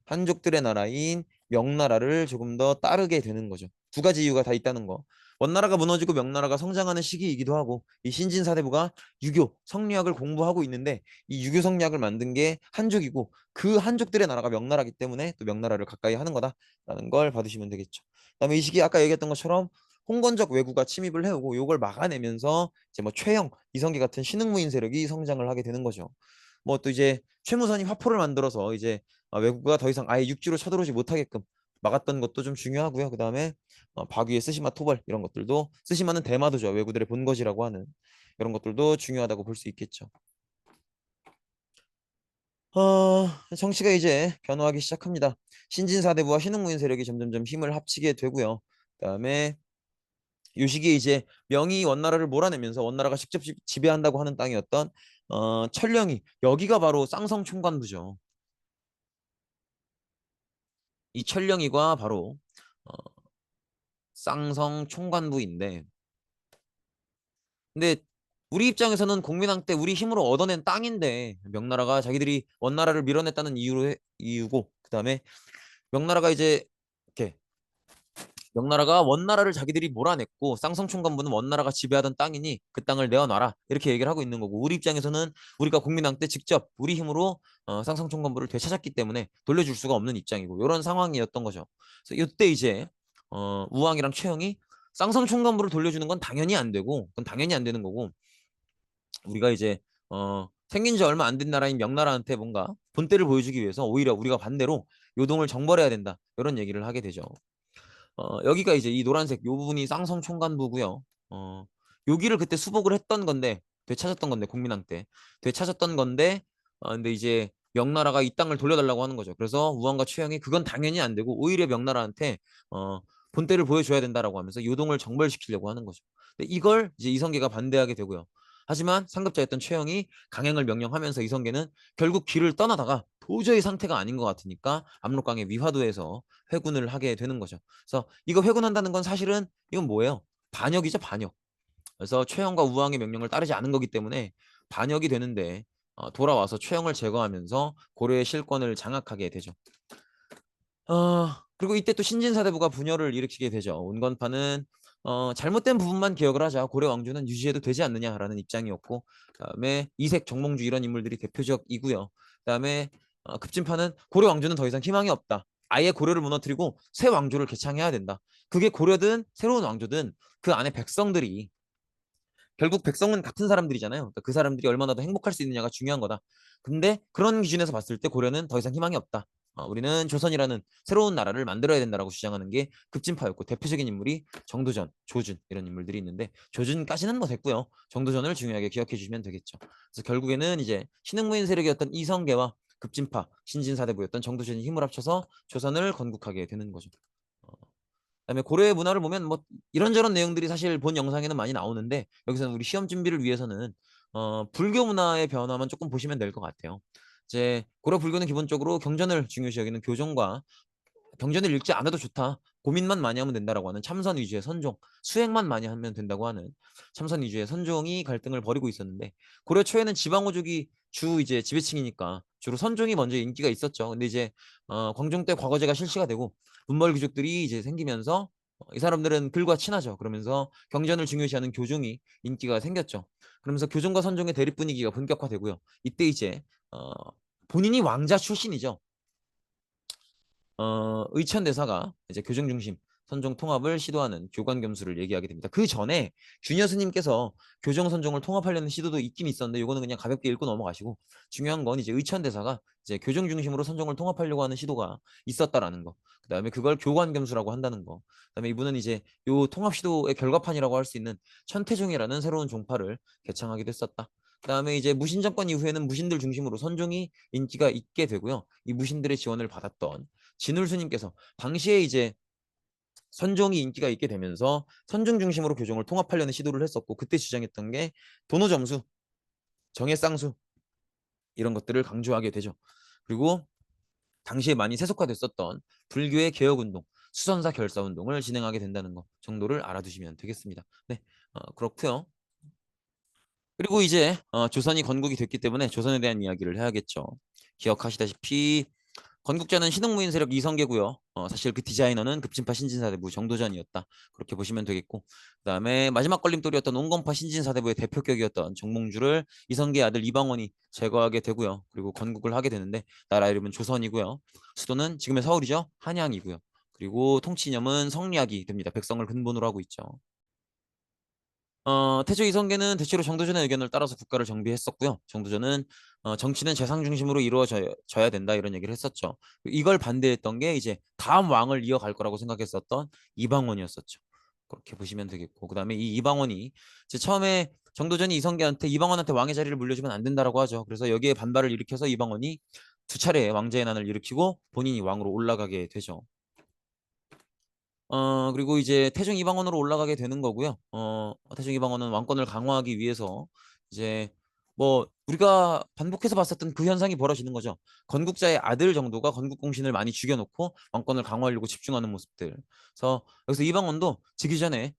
한족들의 나라인 명나라를 조금 더 따르게 되는 거죠. 두 가지 이유가 다 있다는 거. 원나라가 무너지고 명나라가 성장하는 시기이기도 하고 이 신진사대부가 유교, 성리학을 공부하고 있는데 이 유교 성리학을 만든 게 한족이고 그 한족들의 나라가 명나라기 때문에 또 명나라를 가까이 하는 거다라는 걸 봐두시면 되겠죠. 그다음에 이 시기 아까 얘기했던 것처럼 홍건적 왜구가 침입을 해오고 이걸 막아내면서 이제 뭐 최영, 이성계 같은 신흥무인 세력이 성장을 하게 되는 거죠. 뭐 또 이제 최무선이 화포를 만들어서 이제 외국가 더 이상 아예 육지로 쳐들어오지 못하게끔 막았던 것도 좀 중요하고요. 그다음에 바귀의 쓰시마 토벌 이런 것들도 쓰시마는 대마도죠. 왜구들의 본거지라고 하는 이런 것들도 중요하다고 볼 수 있겠죠. 정치가 이제 변화하기 시작합니다. 신진사대부와 신흥무인 세력이 점점점 힘을 합치게 되고요. 그다음에 요 시기에 이제 명이 원나라를 몰아내면서 원나라가 직접 지배한다고 하는 땅이었던 천령이 여기가 바로 쌍성 총관부죠. 이 천령이가 바로 어, 쌍성 총관부인데 근데 우리 입장에서는 공민왕 때 우리 힘으로 얻어낸 땅인데 명나라가 자기들이 원나라를 밀어냈다는 이유고 그다음에 명나라가 이제 이렇게 명나라가 원나라를 자기들이 몰아냈고 쌍성총관부는 원나라가 지배하던 땅이니 그 땅을 내어놔라 이렇게 얘기를 하고 있는 거고 우리 입장에서는 우리가 국민당 때 직접 우리 힘으로 쌍성총관부를 되찾았기 때문에 돌려줄 수가 없는 입장이고 이런 상황이었던 거죠. 그래서 이때 이제 우왕이랑 최영이 쌍성총관부를 돌려주는 건 당연히 안 되고 그건 당연히 안 되는 거고 우리가 이제 생긴 지 얼마 안 된 나라인 명나라한테 뭔가 본때를 보여주기 위해서 오히려 우리가 반대로 요동을 정벌해야 된다 이런 얘기를 하게 되죠. 여기가 이제 이 노란색 요 부분이 쌍성 총관부고요. 여기를 그때 수복을 했던 건데 되찾았던 건데 국민왕 때 되찾았던 건데 근데 이제 명나라가 이 땅을 돌려달라고 하는 거죠. 그래서 우왕과 최영이 그건 당연히 안 되고 오히려 명나라한테 본때를 보여줘야 된다라고 하면서 요동을 정벌시키려고 하는 거죠. 근데 이걸 이제 이성계가 반대하게 되고요. 하지만 상급자였던 최영이 강행을 명령하면서 이성계는 결국 길을 떠나다가 도저히 상태가 아닌 것 같으니까 압록강의 위화도에서 회군을 하게 되는 거죠. 그래서 이거 회군한다는 건 사실은 이건 뭐예요? 반역이죠, 반역. 그래서 최영과 우왕의 명령을 따르지 않은 거기 때문에 반역이 되는데 돌아와서 최영을 제거하면서 고려의 실권을 장악하게 되죠. 그리고 이때 또 신진사대부가 분열을 일으키게 되죠. 온건파는 잘못된 부분만 기억을 하자 고려 왕조는 유지해도 되지 않느냐라는 입장이었고 그다음에 이색, 정몽주 이런 인물들이 대표적이고요. 그다음에 급진파는 고려 왕조는 더 이상 희망이 없다. 아예 고려를 무너뜨리고 새 왕조를 개창해야 된다. 그게 고려든 새로운 왕조든 그 안에 백성들이 결국 백성은 같은 사람들이잖아요. 그러니까 그 사람들이 얼마나 더 행복할 수 있느냐가 중요한 거다. 근데 그런 기준에서 봤을 때 고려는 더 이상 희망이 없다. 우리는 조선이라는 새로운 나라를 만들어야 된다라고 주장하는 게 급진파였고 대표적인 인물이 정도전, 조준 이런 인물들이 있는데 조준까지는 뭐 됐고요. 정도전을 중요하게 기억해 주시면 되겠죠. 그래서 결국에는 이제 신흥무인 세력이었던 이성계와 급진파, 신진사대부였던 정도전이 힘을 합쳐서 조선을 건국하게 되는 거죠. 어, 그다음에 고려의 문화를 보면 뭐 이런저런 내용들이 사실 본 영상에는 많이 나오는데 여기서는 우리 시험 준비를 위해서는 불교 문화의 변화만 조금 보시면 될 것 같아요. 이제 고려 불교는 기본적으로 경전을 중요시 여기는 교종과 경전을 읽지 않아도 좋다. 고민만 많이 하면 된다라고 하는 참선 위주의 선종, 수행만 많이 하면 된다고 하는 참선 위주의 선종이 갈등을 벌이고 있었는데 고려 초에는 지방호족이 주 이제 지배층이니까 주로 선종이 먼저 인기가 있었죠. 근데 이제 광종 때 과거제가 실시가 되고 분벌 귀족들이 이제 생기면서 이 사람들은 글과 친하죠. 그러면서 경전을 중요시하는 교종이 인기가 생겼죠. 그러면서 교종과 선종의 대립 분위기가 본격화되고요. 이때 이제 본인이 왕자 출신이죠. 의천대사가 이제 교정 중심 선종 통합을 시도하는 교관 겸수를 얘기하게 됩니다. 그 전에 균여 스님께서 교정 선종을 통합하려는 시도도 있긴 있었는데 이거는 그냥 가볍게 읽고 넘어가시고 중요한 건 이제 의천대사가 이제 교정 중심으로 선종을 통합하려고 하는 시도가 있었다라는 거. 그다음에 그걸 교관 겸수라고 한다는 거. 그다음에 이분은 이제 요 통합 시도의 결과판이라고 할 수 있는 천태종이라는 새로운 종파를 개창하기도 했었다. 그다음에 이제 무신 정권 이후에는 무신들 중심으로 선종이 인기가 있게 되고요. 이 무신들의 지원을 받았던 진울수님께서 당시에 이제 선종이 인기가 있게 되면서 선종 중심으로 교종을 통합하려는 시도를 했었고 그때 주장했던 게 도노점수, 정예쌍수 이런 것들을 강조하게 되죠. 그리고 당시에 많이 세속화됐었던 불교의 개혁운동, 수선사 결사운동을 진행하게 된다는 것 정도를 알아두시면 되겠습니다. 네, 그렇고요. 그리고 이제 조선이 건국이 됐기 때문에 조선에 대한 이야기를 해야겠죠. 기억하시다시피 건국자는 신흥무인 세력 이성계고요. 사실 그 디자이너는 급진파 신진사대부 정도전이었다. 그렇게 보시면 되겠고, 그다음에 마지막 걸림돌이었던 온건파 신진사대부의 대표격이었던 정몽주를 이성계의 아들 이방원이 제거하게 되고요. 그리고 건국을 하게 되는데 나라 이름은 조선이고요. 수도는 지금의 서울이죠. 한양이고요. 그리고 통치념은 성리학이 됩니다. 백성을 근본으로 하고 있죠. 태조 이성계는 대체로 정도전의 의견을 따라서 국가를 정비했었고요. 정도전은 정치는 재상 중심으로 이루어져야 된다 이런 얘기를 했었죠. 이걸 반대했던 게 이제 다음 왕을 이어갈 거라고 생각했었던 이방원이었었죠. 그렇게 보시면 되겠고, 그다음에 이 이방원이 이제 처음에 정도전이 이성계한테 이방원한테 왕의 자리를 물려주면 안 된다라고 하죠. 그래서 여기에 반발을 일으켜서 이방원이 두 차례 왕제의 난을 일으키고 본인이 왕으로 올라가게 되죠. 그리고 이제 태종 이방원으로 올라가게 되는 거고요. 태종 이방원은 왕권을 강화하기 위해서 이제 뭐 우리가 반복해서 봤었던 그 현상이 벌어지는 거죠. 건국자의 아들 정도가 건국공신을 많이 죽여놓고 왕권을 강화하려고 집중하는 모습들. 그래서 여기서 이방원도 즉위 전에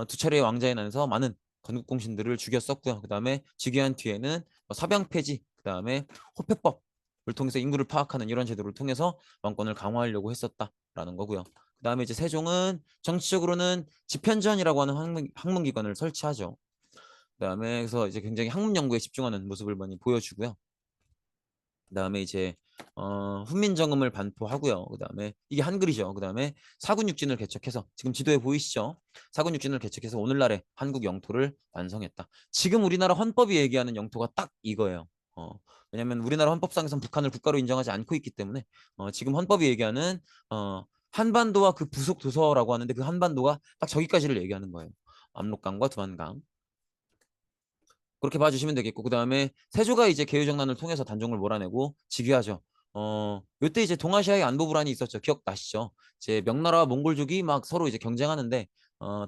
두 차례의 왕자에 난해서 많은 건국공신들을 죽였었고요. 그다음에 즉위한 뒤에는 사병 폐지, 그다음에 호패법을 통해서 인구를 파악하는 이런 제도를 통해서 왕권을 강화하려고 했었다라는 거고요. 그다음에 이제 세종은 정치적으로는 집현전이라고 하는 학문기관을 설치하죠. 그다음에 그래서 이제 굉장히 학문 연구에 집중하는 모습을 많이 보여주고요. 그다음에 이제 훈민정음을 반포하고요. 그다음에 이게 한글이죠. 그다음에 사군육진을 개척해서 지금 지도에 보이시죠? 사군육진을 개척해서 오늘날의 한국 영토를 완성했다. 지금 우리나라 헌법이 얘기하는 영토가 딱 이거예요. 어, 왜냐하면 우리나라 헌법상에선 북한을 국가로 인정하지 않고 있기 때문에 지금 헌법이 얘기하는 한반도와 그 부속 도서라고 하는데 그 한반도가 딱 저기까지를 얘기하는 거예요. 압록강과 두만강. 그렇게 봐주시면 되겠고, 그 다음에 세조가 이제 개유정난을 통해서 단종을 몰아내고 즉위하죠. 요때 이제 동아시아의 안보 불안이 있었죠. 기억나시죠? 이제 명나라와 몽골족이 막 서로 이제 경쟁하는데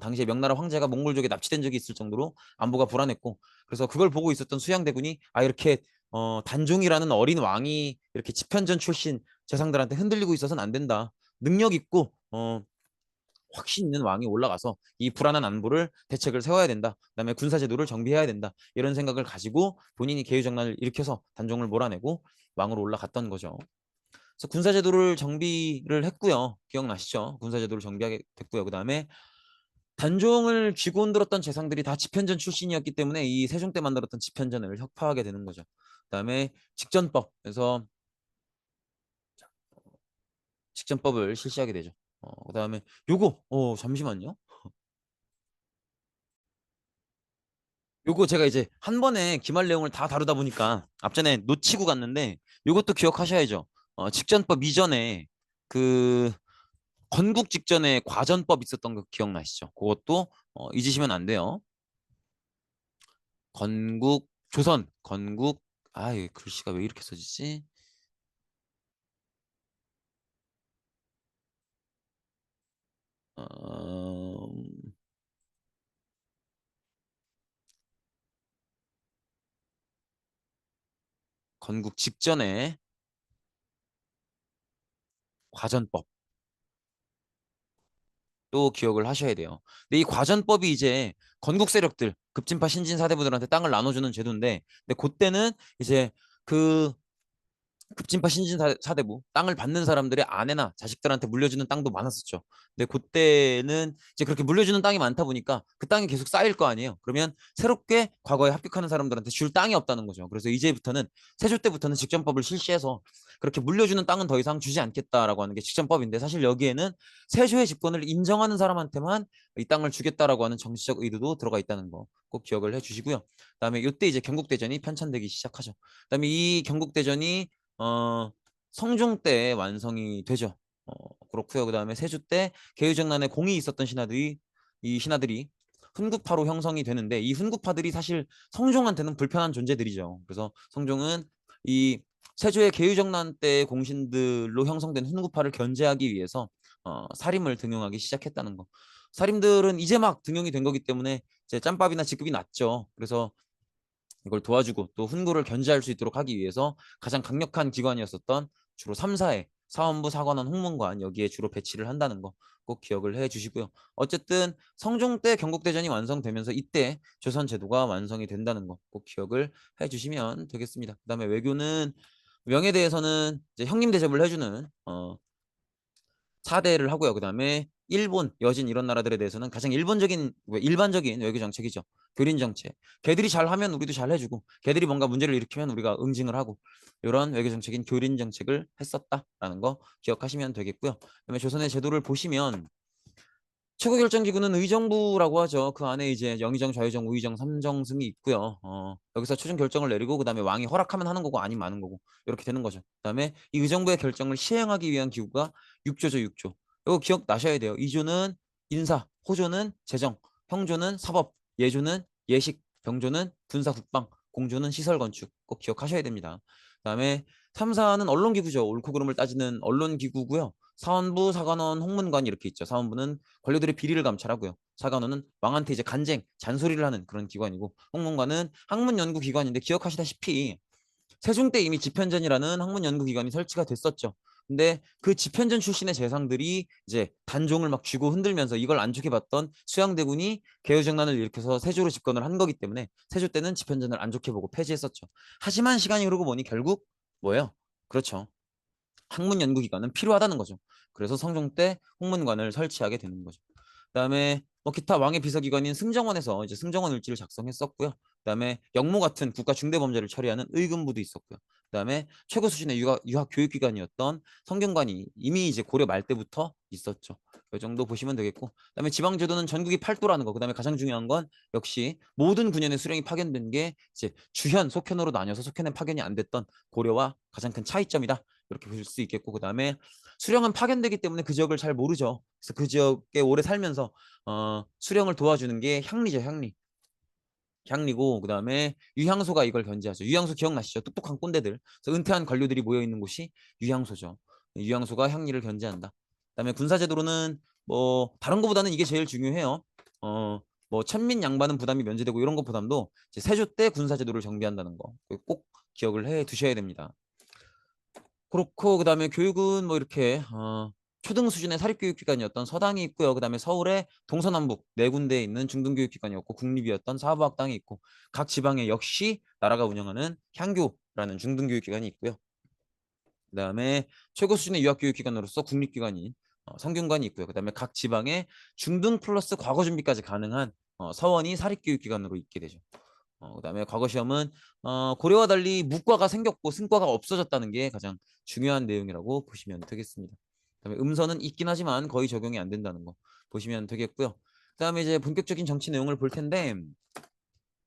당시에 명나라 황제가 몽골족에 납치된 적이 있을 정도로 안보가 불안했고, 그래서 그걸 보고 있었던 수양대군이 이렇게 단종이라는 어린 왕이 이렇게 집현전 출신 재상들한테 흔들리고 있어서는 안 된다. 능력 있고 확신 있는 왕이 올라가서 이 불안한 안보를 대책을 세워야 된다. 그다음에 군사제도를 정비해야 된다. 이런 생각을 가지고 본인이 개유정난을 일으켜서 단종을 몰아내고 왕으로 올라갔던 거죠. 그래서 군사제도를 정비를 했고요. 기억나시죠? 군사제도를 정비하게 됐고요. 그다음에 단종을 쥐고 흔들었던 재상들이 다 집현전 출신이었기 때문에 이 세종 때 만들었던 집현전을 혁파하게 되는 거죠. 그다음에 직전법, 그래서 직전법을 실시하게 되죠. 그다음에 요거 잠시만요. 요거 제가 이제 한 번에 기말 내용을 다 다루다 보니까 앞전에 놓치고 갔는데 요것도 기억하셔야죠. 직전법 이전에 그 건국 직전에 과전법 있었던 거 기억나시죠? 그것도 잊으시면 안 돼요. 건국 조선 건국 이 글씨가 왜 이렇게 써지지? 어, 건국 직전에 과전법 또 기억을 하셔야 돼요. 근데 이 과전법이 이제 건국 세력들 급진파 신진 사대부들한테 땅을 나눠주는 제도인데, 근데 그때는 이제 그 급진파 신진 사대부 땅을 받는 사람들의 아내나 자식들한테 물려주는 땅도 많았었죠. 근데 그때는 이제 그렇게 물려주는 땅이 많다 보니까 그 땅이 계속 쌓일 거 아니에요. 그러면 새롭게 과거에 합격하는 사람들한테 줄 땅이 없다는 거죠. 그래서 이제부터는 세조 때부터는 직전법을 실시해서 그렇게 물려주는 땅은 더 이상 주지 않겠다라고 하는 게 직전법인데, 사실 여기에는 세조의 집권을 인정하는 사람한테만 이 땅을 주겠다라고 하는 정치적 의도도 들어가 있다는 거 꼭 기억을 해주시고요. 그다음에 이때 이제 경국대전이 편찬되기 시작하죠. 그다음에 이 경국대전이 성종 때 완성이 되죠. 그렇고요. 그다음에 세조 때 개유정난에 공이 있었던 신하들이 이 신하들이 훈구파로 형성이 되는데, 이 훈구파들이 사실 성종한테는 불편한 존재들이죠. 그래서 성종은 이 세조의 개유정난 때 공신들로 형성된 훈구파를 견제하기 위해서 사림을 등용하기 시작했다는 거. 사림들은 이제 막 등용이 된 거기 때문에 이제 짬밥이나 직급이 낮죠. 그래서 이걸 도와주고 또 훈구를 견제할 수 있도록 하기 위해서 가장 강력한 기관이었었던 주로 3사의 사원부, 사관원, 홍문관 여기에 주로 배치를 한다는 거 꼭 기억을 해 주시고요. 어쨌든 성종 때 경국대전이 완성되면서 이때 조선 제도가 완성이 된다는 거 꼭 기억을 해 주시면 되겠습니다. 그다음에 외교는 명예대에서는 이제 형님 대접을 해주는 4대를 하고요. 그다음에 일본, 여진 이런 나라들에 대해서는 가장 일반적인 외교 정책이죠. 교린 정책. 걔들이 잘하면 우리도 잘해주고, 걔들이 뭔가 문제를 일으키면 우리가 응징을 하고, 이런 외교 정책인 교린 정책을 했었다라는 거 기억하시면 되겠고요. 그다음에 조선의 제도를 보시면 최고결정기구는 의정부라고 하죠. 그 안에 이제 영의정, 좌의정, 우의정, 삼정승이 있고요. 여기서 최종 결정을 내리고 그다음에 왕이 허락하면 하는 거고 아니면 마는 거고 이렇게 되는 거죠. 그다음에 이 의정부의 결정을 시행하기 위한 기구가 6조죠, 6조. 이거 기억나셔야 돼요. 2조는 인사, 호조는 재정, 형조는 사법, 예조는 예식, 병조는 군사 국방, 공조는 시설 건축. 꼭 기억하셔야 됩니다. 그다음에 3사는 언론기구죠. 옳고 그름을 따지는 언론기구고요. 사원부, 사관원, 홍문관 이렇게 있죠. 사원부는 관료들의 비리를 감찰하고요. 사관원은 왕한테 이제 간쟁, 잔소리를 하는 그런 기관이고, 홍문관은 학문 연구 기관인데 기억하시다시피 세종 때 이미 집현전이라는 학문 연구 기관이 설치가 됐었죠. 근데 그 집현전 출신의 재상들이 이제 단종을 막 쥐고 흔들면서 이걸 안 좋게 봤던 수양대군이 개유정난을 일으켜서 세조로 집권을 한 거기 때문에 세조 때는 집현전을 안 좋게 보고 폐지했었죠. 하지만 시간이 흐르고 보니 결국 뭐예요? 그렇죠. 학문 연구 기관은 필요하다는 거죠. 그래서 성종 때 홍문관을 설치하게 되는 거죠. 그다음에 뭐 기타 왕의 비서기관인 승정원에서 이제 승정원 일지를 작성했었고요. 그다음에 영모 같은 국가 중대 범죄를 처리하는 의금부도 있었고요. 그다음에 최고 수준의 유학 교육기관이었던 성균관이 이미 이제 고려 말 때부터 있었죠. 이 정도 보시면 되겠고, 그다음에 지방제도는 전국이 팔도라는 거. 그다음에 가장 중요한 건 역시 모든 군현의 수령이 파견된 게 이제 주현, 속현으로 나뉘어서 속현에 파견이 안 됐던 고려와 가장 큰 차이점이다. 이렇게 보실 수 있겠고, 그다음에 수령은 파견되기 때문에 그 지역을 잘 모르죠. 그래서 그 지역에 오래 살면서 수령을 도와주는 게 향리죠, 향리. 향리고 그다음에 유향소가 이걸 견제하죠. 유향소 기억나시죠? 똑똑한 꼰대들. 그래서 은퇴한 관료들이 모여 있는 곳이 유향소죠. 유향소가 향리를 견제한다. 그다음에 군사제도로는 뭐 다른 것보다는 이게 제일 중요해요. 뭐 천민 양반은 부담이 면제되고 이런 것 부담도 이제 세조 때 군사제도를 정비한다는 거 꼭 기억을 해 두셔야 됩니다. 그렇고 그다음에 교육은 뭐 이렇게 초등 수준의 사립교육기관이었던 서당이 있고요. 그다음에 서울에 동서남북 네 군데에 있는 중등교육기관이었고 국립이었던 사법학당이 있고 각 지방에 역시 나라가 운영하는 향교라는 중등교육기관이 있고요. 그다음에 최고 수준의 유학교육기관으로서 국립기관인 성균관이 있고요. 그다음에 각 지방에 중등 플러스 과거 준비까지 가능한 서원이 사립교육기관으로 있게 되죠. 그다음에 과거 시험은 고려와 달리 무과가 생겼고 승과가 없어졌다는 게 가장 중요한 내용이라고 보시면 되겠습니다. 그다음에 음서는 있긴 하지만 거의 적용이 안 된다는 거 보시면 되겠고요. 그다음에 이제 본격적인 정치 내용을 볼 텐데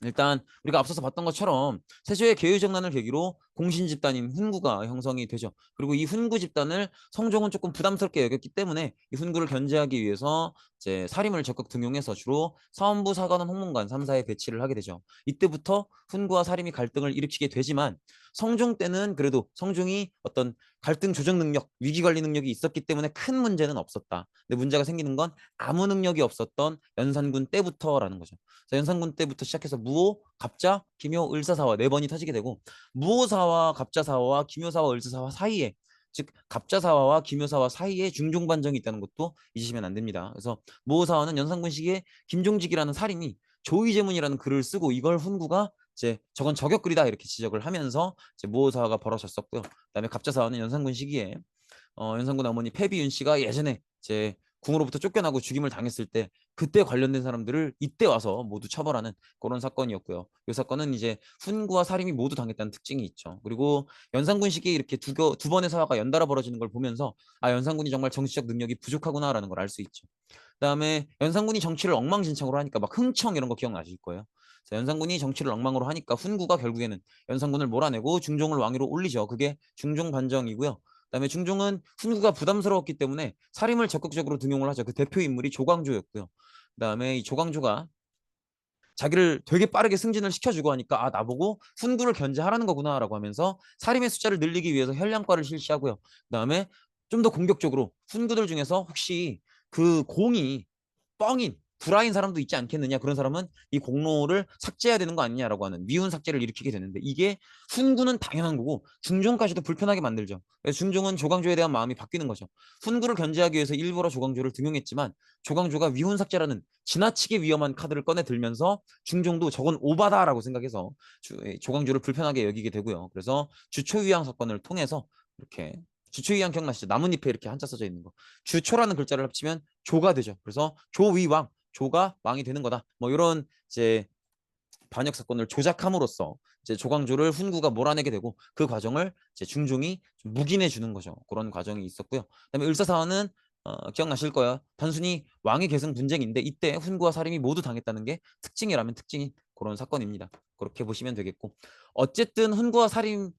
일단 우리가 앞서서 봤던 것처럼 세조의 계유정난을 계기로 공신 집단인 훈구가 형성이 되죠. 그리고 이 훈구 집단을 성종은 조금 부담스럽게 여겼기 때문에 이 훈구를 견제하기 위해서 이제 사림을 적극 등용해서 주로 사원부, 사관원, 홍문관 3사에 배치를 하게 되죠. 이때부터 훈구와 사림이 갈등을 일으키게 되지만 성종 때는 그래도 성종이 어떤 갈등 조정 능력, 위기 관리 능력이 있었기 때문에 큰 문제는 없었다. 근데 문제가 생기는 건 아무 능력이 없었던 연산군 때부터라는 거죠. 연산군 때부터 시작해서 무오, 갑자, 기묘, 을사사화 네 번이 터지게 되고 무오사와 갑자사화와 기묘사와 을사사화 사이에 즉 갑자사화와 기묘사화 사이에 중종반정이 있다는 것도 잊으시면 안 됩니다. 그래서 무오사화는 연산군 시기에 김종직이라는 살인이 조의제문이라는 글을 쓰고 이걸 훈구가 이제 저건 저격글이다 이렇게 지적을 하면서 이제 무오사화가 벌어졌었고요. 그다음에 갑자사화는 연산군 시기에 연산군 어머니 패비윤 씨가 예전에 이제 궁으로부터 쫓겨나고 죽임을 당했을 때 그때 관련된 사람들을 이때 와서 모두 처벌하는 그런 사건이었고요. 이 사건은 이제 훈구와 살인이 모두 당했다는 특징이 있죠. 그리고 연산군 시기에 이렇게 두 번의 사화가 연달아 벌어지는 걸 보면서 아 연산군이 정말 정치적 능력이 부족하구나라는 걸 알 수 있죠. 그다음에 연산군이 정치를 엉망진창으로 하니까 막 흥청 이런 거 기억나실 거예요. 연산군이 정치를 엉망으로 하니까 훈구가 결국에는 연산군을 몰아내고 중종을 왕위로 올리죠. 그게 중종 반정이고요. 그다음에 중종은 훈구가 부담스러웠기 때문에 사림을 적극적으로 등용을 하죠. 그 대표 인물이 조광조였고요. 그다음에 이 조광조가 자기를 되게 빠르게 승진을 시켜주고 하니까 아 나보고 훈구를 견제하라는 거구나라고 하면서 사림의 숫자를 늘리기 위해서 현량과를 실시하고요. 그다음에 좀 더 공격적으로 훈구들 중에서 혹시 그 공이 뻥인 불화인 사람도 있지 않겠느냐. 그런 사람은 이 공로를 삭제해야 되는 거 아니냐라고 하는 미운 삭제를 일으키게 되는데 이게 훈구는 당연한 거고 중종까지도 불편하게 만들죠. 그래서 중종은 조광조에 대한 마음이 바뀌는 거죠. 훈구를 견제하기 위해서 일부러 조광조를 등용했지만 조광조가 위훈 삭제라는 지나치게 위험한 카드를 꺼내 들면서 중종도 저건 오바다라고 생각해서 조광조를 불편하게 여기게 되고요. 그래서 주초위왕 사건을 통해서 이렇게 주초위왕 기억나시죠? 나뭇잎에 이렇게 한자 써져 있는 거. 주초라는 글자를 합치면 조가 되죠. 그래서 조위왕, 조가 왕이 되는 거다. 뭐 이런 이제 반역 사건을 조작함으로써 이제 조광조를 훈구가 몰아내게 되고 그 과정을 이제 중종이 좀 묵인해 주는 거죠. 그런 과정이 있었고요. 그다음에 을사사화는 기억나실 거예요. 단순히 왕위 계승 분쟁인데 이때 훈구와 사림이 모두 당했다는 게 특징이라면 특징인 그런 사건입니다. 그렇게 보시면 되겠고 어쨌든 훈구와 사림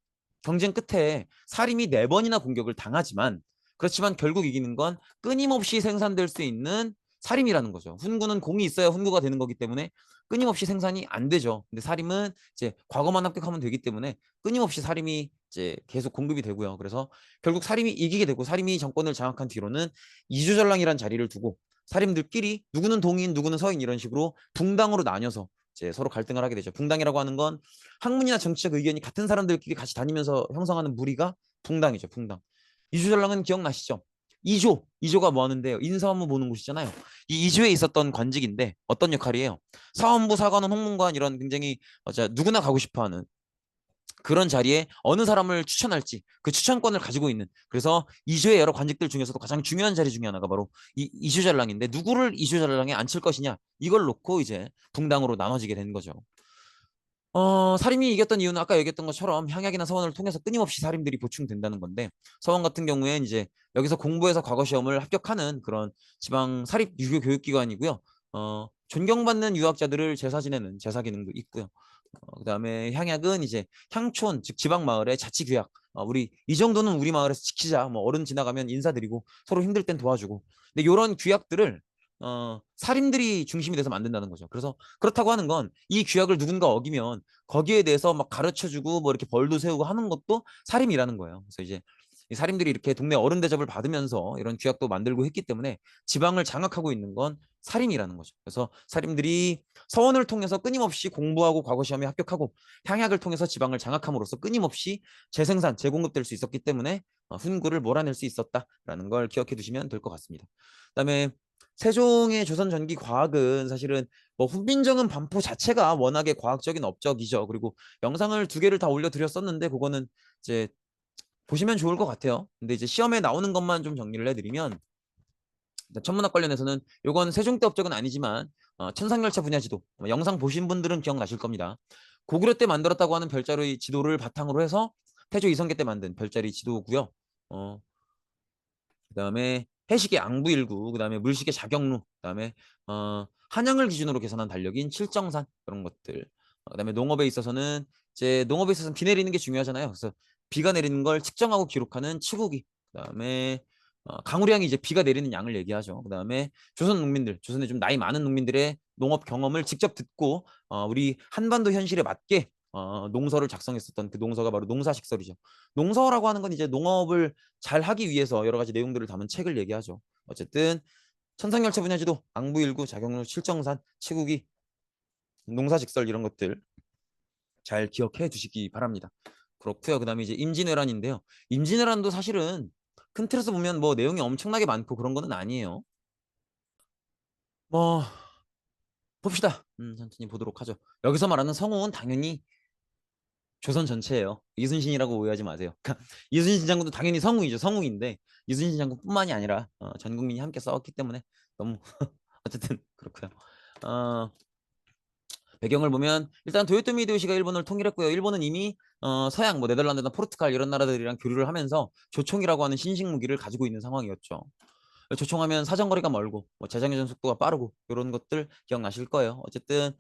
경쟁 끝에 사림이 4번이나 공격을 당하지만 그렇지만 결국 이기는 건 끊임없이 생산될 수 있는 사림이라는 거죠. 훈구는 공이 있어야 훈구가 되는 거기 때문에 끊임없이 생산이 안 되죠. 근데 사림은 이제 과거만 합격하면 되기 때문에 끊임없이 사림이 이제 계속 공급이 되고요. 그래서 결국 사림이 이기게 되고 사림이 정권을 장악한 뒤로는 이주전랑이란 자리를 두고 사림들끼리 누구는 동인, 누구는 서인 이런 식으로 붕당으로 나뉘어서 이제 서로 갈등을 하게 되죠. 붕당이라고 하는 건 학문이나 정치적 의견이 같은 사람들끼리 같이 다니면서 형성하는 무리가 붕당이죠. 붕당. 이주전랑은 기억나시죠? 이조가 뭐 하는데요? 인사업무 보는 곳이잖아요. 이 이조에 있었던 관직인데 어떤 역할이에요? 사원부, 사관원, 홍문관 이런 굉장히 누구나 가고 싶어하는 그런 자리에 어느 사람을 추천할지 그 추천권을 가지고 있는 그래서 이조의 여러 관직들 중에서도 가장 중요한 자리 중에 하나가 바로 이 이주전랑인데 누구를 이주전랑에 앉힐 것이냐 이걸 놓고 이제 붕당으로 나눠지게 된 거죠. 사림이 이겼던 이유는 아까 얘기했던 것처럼 향약이나 서원을 통해서 끊임없이 사림들이 보충된다는 건데 서원 같은 경우엔 이제 여기서 공부해서 과거 시험을 합격하는 그런 지방 사립 유교 교육기관이고요. 존경받는 유학자들을 제사 지내는 제사 기능도 있고요. 그다음에 향약은 이제 향촌 즉 지방 마을의 자치 규약 우리 이 정도는 우리 마을에서 지키자 뭐 어른 지나가면 인사드리고 서로 힘들 땐 도와주고 근데 이런 규약들을 살인들이 중심이 돼서 만든다는 거죠. 그래서 그렇다고 하는 건 이 규약을 누군가 어기면 거기에 대해서 막 가르쳐주고 뭐 이렇게 벌도 세우고 하는 것도 살인이라는 거예요. 그래서 이제 이 살인들이 이렇게 동네 어른 대접을 받으면서 이런 규약도 만들고 했기 때문에 지방을 장악하고 있는 건 살인이라는 거죠. 그래서 살인들이 서원을 통해서 끊임없이 공부하고 과거 시험에 합격하고 향약을 통해서 지방을 장악함으로써 끊임없이 재생산, 재공급될 수 있었기 때문에 훈구를 몰아낼 수 있었다라는 걸 기억해 두시면 될 것 같습니다. 그다음에 세종의 조선 전기 과학은 사실은 뭐 훈민정음 반포 자체가 워낙에 과학적인 업적이죠. 그리고 영상을 2개를 다 올려드렸었는데 그거는 이제 보시면 좋을 것 같아요. 근데 이제 시험에 나오는 것만 좀 정리를 해드리면 천문학 관련해서는 이건 세종 때 업적은 아니지만 천상열차 분야지도 영상 보신 분들은 기억나실 겁니다. 고구려 때 만들었다고 하는 별자리 지도를 바탕으로 해서 태조 이성계 때 만든 별자리 지도고요. 그다음에 해식의 앙부일구, 그다음에 물식의 자경루, 그다음에 한양을 기준으로 계산한 달력인 칠정산 그런 것들. 그다음에 농업에 있어서는 이제 농업에 있어서는 비 내리는 게 중요하잖아요. 그래서 비가 내리는 걸 측정하고 기록하는 치국이. 그다음에 강우량이 이제 비가 내리는 양을 얘기하죠. 그다음에 조선 농민들, 조선에 좀 나이 많은 농민들의 농업 경험을 직접 듣고 우리 한반도 현실에 맞게 농서를 작성했었던 그 농서가 바로 농사식설이죠. 농서라고 하는 건 이제 농업을 잘 하기 위해서 여러 가지 내용들을 담은 책을 얘기하죠. 어쨌든 천상열차 분야지도, 앙부일구, 자경루, 칠정산, 치국이, 농사직설 이런 것들 잘 기억해 두시기 바랍니다. 그렇고요. 그다음에 이제 임진왜란인데요. 임진왜란도 사실은 큰 틀에서 보면 뭐 내용이 엄청나게 많고 그런 거는 아니에요. 뭐 봅시다. 천천히 보도록 하죠. 여기서 말하는 성웅은 당연히 조선 전체예요. 이순신이라고 오해하지 마세요. 그러니까 이순신 장군도 당연히 성웅이죠. 성웅인데 이순신 장군뿐만이 아니라 전 국민이 함께 싸웠기 때문에 너무 어쨌든 그렇고요. 어, 배경을 보면 일단 도요토미 히데요시가 일본을 통일했고요. 일본은 이미 서양 뭐 네덜란드나 포르투갈 이런 나라들이랑 교류를 하면서 조총이라고 하는 신식 무기를 가지고 있는 상황이었죠. 조총하면 사정거리가 멀고 뭐 재장전 속도가 빠르고 이런 것들 기억나실 거예요. 어쨌든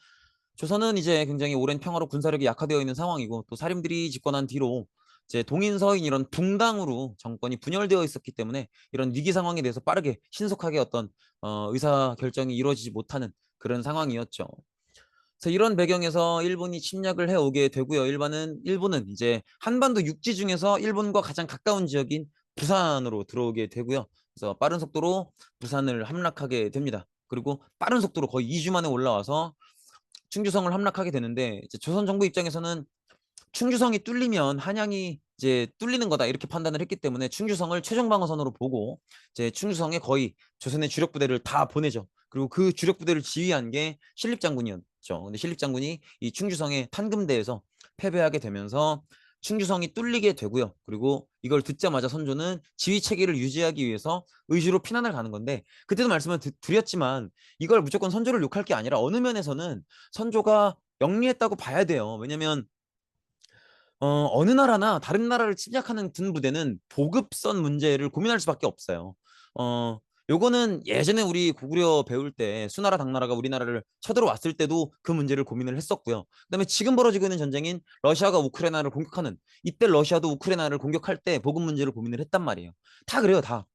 조선은 이제 굉장히 오랜 평화로 군사력이 약화되어 있는 상황이고 또 사림들이 집권한 뒤로 이제 동인 서인 이런 붕당으로 정권이 분열되어 있었기 때문에 이런 위기 상황에 대해서 빠르게 신속하게 어떤 의사 결정이 이루어지지 못하는 그런 상황이었죠. 그래서 이런 배경에서 일본이 침략을 해오게 되고요. 일본은 이제 한반도 육지 중에서 일본과 가장 가까운 지역인 부산으로 들어오게 되고요. 그래서 빠른 속도로 부산을 함락하게 됩니다. 그리고 빠른 속도로 거의 2주 만에 올라와서 충주성을 함락하게 되는데 이제 조선 정부 입장에서는 충주성이 뚫리면 한양이 이제 뚫리는 거다 이렇게 판단을 했기 때문에 충주성을 최종 방어선으로 보고 이제 충주성에 거의 조선의 주력 부대를 다 보내죠. 그리고 그 주력 부대를 지휘한 게 신립장군이었죠. 근데 신립장군이 이 충주성의 탄금대에서 패배하게 되면서 충주성이 뚫리게 되고요. 그리고 이걸 듣자마자 선조는 지휘 체계를 유지하기 위해서 의주로 피난을 가는 건데 그때도 말씀을 드렸지만 이걸 무조건 선조를 욕할 게 아니라 어느 면에서는 선조가 영리했다고 봐야 돼요. 왜냐면 어느 나라나 다른 나라를 침략하는 군 부대는 보급선 문제를 고민할 수밖에 없어요. 어, 요거는 예전에 우리 고구려 배울 때 수나라 당나라가 우리나라를 쳐들어왔을 때도 그 문제를 고민을 했었고요. 그다음에 지금 벌어지고 있는 전쟁인 러시아가 우크라이나를 공격하는 이때 러시아도 우크라이나를 공격할 때 보급 문제를 고민을 했단 말이에요. 다 그래요, 다.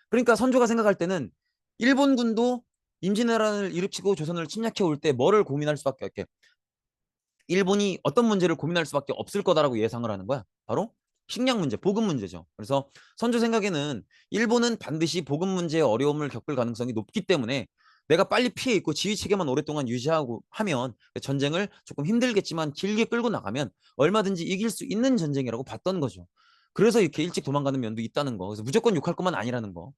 그러니까 선조가 생각할 때는 일본군도 임진왜란을 일으키고 조선을 침략해 올 때 뭐를 고민할 수밖에 없게 일본이 어떤 문제를 고민할 수밖에 없을 거다라고 예상을 하는 거야. 바로 식량 문제, 보급 문제죠. 그래서 선조 생각에는 일본은 반드시 보급 문제의 어려움을 겪을 가능성이 높기 때문에 내가 빨리 피해 있고 지휘 체계만 오랫동안 유지하고 하면 전쟁을 조금 힘들겠지만 길게 끌고 나가면 얼마든지 이길 수 있는 전쟁이라고 봤던 거죠. 그래서 이렇게 일찍 도망가는 면도 있다는 거. 그래서 무조건 욕할 것만 아니라는 거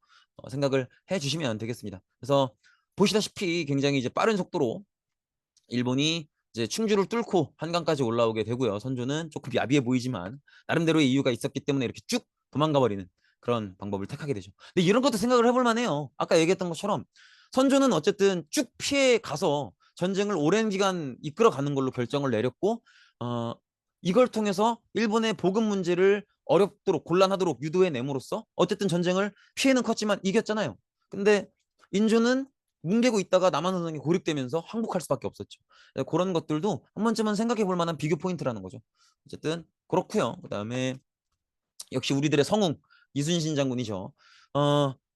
생각을 해주시면 되겠습니다. 그래서 보시다시피 굉장히 이제 빠른 속도로 일본이 이제 충주를 뚫고 한강까지 올라오게 되고요. 선조는 조금 야비해 보이지만 나름대로의 이유가 있었기 때문에 이렇게 쭉 도망가 버리는 그런 방법을 택하게 되죠. 근데 이런 것도 생각을 해볼 만해요. 아까 얘기했던 것처럼 선조는 어쨌든 쭉 피해 가서 전쟁을 오랜 기간 이끌어 가는 걸로 결정을 내렸고 어, 이걸 통해서 일본의 보급 문제를 어렵도록 곤란하도록 유도해 nem으로써 어쨌든 전쟁을 피해는 컸지만 이겼잖아요. 근데 인조는 뭉개고 있다가 남한선성이 고립되면서 항복할 수밖에 없었죠. 그런 것들도 한 번쯤은 생각해 볼 만한 비교 포인트라는 거죠. 어쨌든 그렇고요. 그다음에 역시 우리들의 성웅 이순신 장군이죠.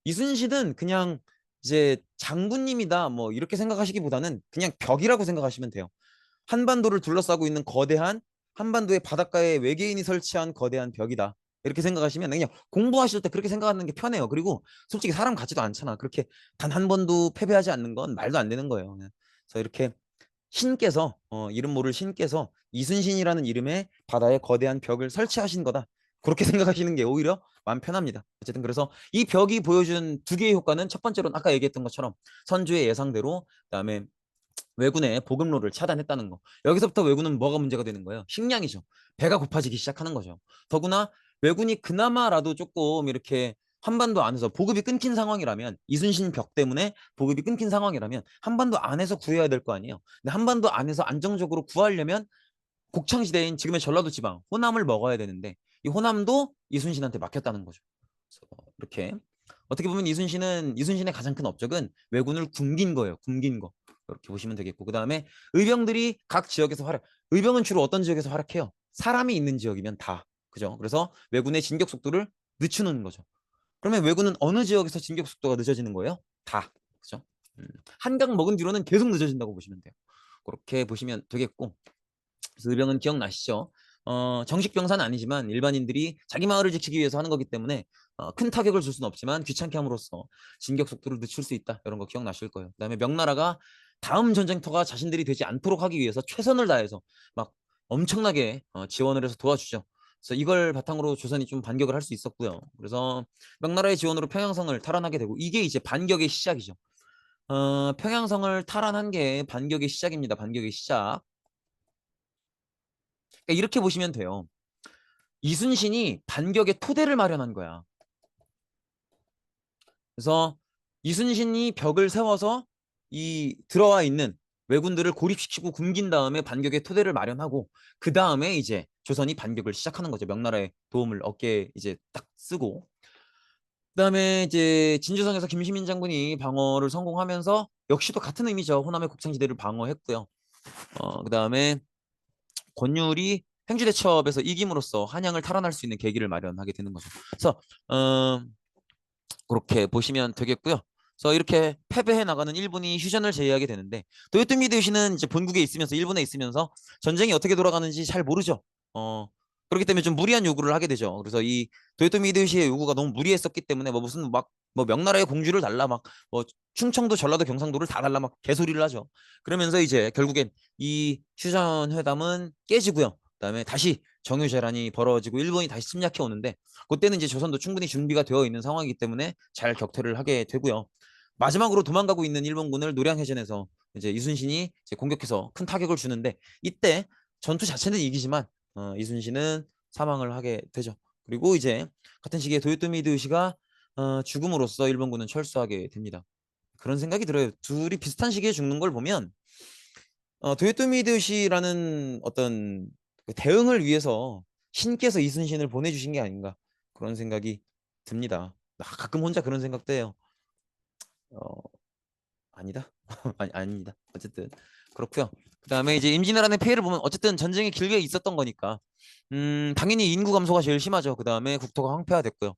이순신은 그냥 이제 장군님이다 뭐 이렇게 생각하시기보다는 그냥 벽이라고 생각하시면 돼요. 한반도를 둘러싸고 있는 거대한 한반도의 바닷가에 외계인이 설치한 거대한 벽이다. 이렇게 생각하시면 그냥 공부하실 때 그렇게 생각하는 게 편해요. 그리고 솔직히 사람 같지도 않잖아. 그렇게 단 한 번도 패배하지 않는 건 말도 안 되는 거예요. 그래서 이렇게 신께서 이름 모를 신께서 이순신이라는 이름의 바다에 거대한 벽을 설치하신 거다. 그렇게 생각하시는 게 오히려 마음 편합니다. 어쨌든 그래서 이 벽이 보여준 두 개의 효과는 첫 번째로는 아까 얘기했던 것처럼 선주의 예상대로 그다음에 왜군의 보급로를 차단했다는 거. 여기서부터 왜군은 뭐가 문제가 되는 거예요? 식량이죠. 배가 고파지기 시작하는 거죠. 더구나 왜군이 그나마라도 조금 이렇게 한반도 안에서 보급이 끊긴 상황이라면 이순신 벽 때문에 보급이 끊긴 상황이라면 한반도 안에서 구해야 될 거 아니에요. 근데 한반도 안에서 안정적으로 구하려면 곡창지대인 지금의 전라도 지방 호남을 먹어야 되는데 이 호남도 이순신한테 막혔다는 거죠. 그래서 이렇게 어떻게 보면 이순신은 이순신의 가장 큰 업적은 왜군을 굶긴 거예요. 굶긴 거. 이렇게 보시면 되겠고 그 다음에 의병들이 각 지역에서 활약. 의병은 주로 어떤 지역에서 활약해요? 사람이 있는 지역이면 다. 그죠? 그래서 왜군의 진격 속도를 늦추는 거죠. 그러면 왜군은 어느 지역에서 진격 속도가 늦어지는 거예요? 다. 그죠? 한강 먹은 뒤로는 계속 늦어진다고 보시면 돼요. 그렇게 보시면 되겠고 그래서 의병은 기억나시죠? 정식 병사는 아니지만 일반인들이 자기 마을을 지키기 위해서 하는 거기 때문에 큰 타격을 줄 수는 없지만 귀찮게 함으로써 진격 속도를 늦출 수 있다. 이런 거 기억나실 거예요. 그다음에 명나라가 다음 전쟁터가 자신들이 되지 않도록 하기 위해서 최선을 다해서 막 엄청나게 지원을 해서 도와주죠. 그래서 이걸 바탕으로 조선이 좀 반격을 할 수 있었고요. 그래서 명나라의 지원으로 평양성을 탈환하게 되고 이게 이제 반격의 시작이죠. 평양성을 탈환한 게 반격의 시작입니다. 반격의 시작. 그러니까 이렇게 보시면 돼요. 이순신이 반격의 토대를 마련한 거야. 그래서 이순신이 벽을 세워서 이 들어와 있는 왜군들을 고립시키고 굶긴 다음에 반격의 토대를 마련하고 그 다음에 이제 조선이 반격을 시작하는 거죠. 명나라의 도움을 어깨에 이제 딱 쓰고 그다음에 이제 진주성에서 김시민 장군이 방어를 성공하면서 역시도 같은 의미죠. 호남의 곡창지대를 방어했고요. 그다음에 권율이 행주대첩에서 이김으로써 한양을 탈환할 수 있는 계기를 마련하게 되는 거죠. 그래서 그렇게 보시면 되겠고요. 그래서 이렇게 패배해 나가는 일본이 휴전을 제의하게 되는데 도요토미 히데요시는 이제 본국에 있으면서 일본에 있으면서 전쟁이 어떻게 돌아가는지 잘 모르죠. 그렇기 때문에 좀 무리한 요구를 하게 되죠. 그래서 이 도요토미 히데요시의 요구가 너무 무리했었기 때문에 뭐 무슨 막 뭐 명나라의 공주를 달라 막 뭐 충청도 전라도 경상도를 다 달라 막 개소리를 하죠. 그러면서 이제 결국엔 이 휴전 회담은 깨지고요. 그다음에 다시 정유재란이 벌어지고 일본이 다시 침략해 오는데 그때는 이제 조선도 충분히 준비가 되어 있는 상황이기 때문에 잘 격퇴를 하게 되고요. 마지막으로 도망가고 있는 일본군을 노량해전에서 이제 이순신이 이제 공격해서 큰 타격을 주는데 이때 전투 자체는 이기지만 이순신은 사망을 하게 되죠. 그리고 이제 같은 시기에 도요토미 히데요시가 죽음으로써 일본군은 철수하게 됩니다. 그런 생각이 들어요. 둘이 비슷한 시기에 죽는 걸 보면 도요토미 히데요시라는 어떤 그 대응을 위해서 신께서 이순신을 보내주신 게 아닌가 그런 생각이 듭니다. 가끔 혼자 그런 생각도 해요. 어, 아니다. 아닙니다. 어쨌든 그렇고요. 그다음에 이제 임진왜란의 피해를 보면 어쨌든 전쟁이 길게 있었던 거니까 당연히 인구 감소가 제일 심하죠. 그다음에 국토가 황폐화됐고요.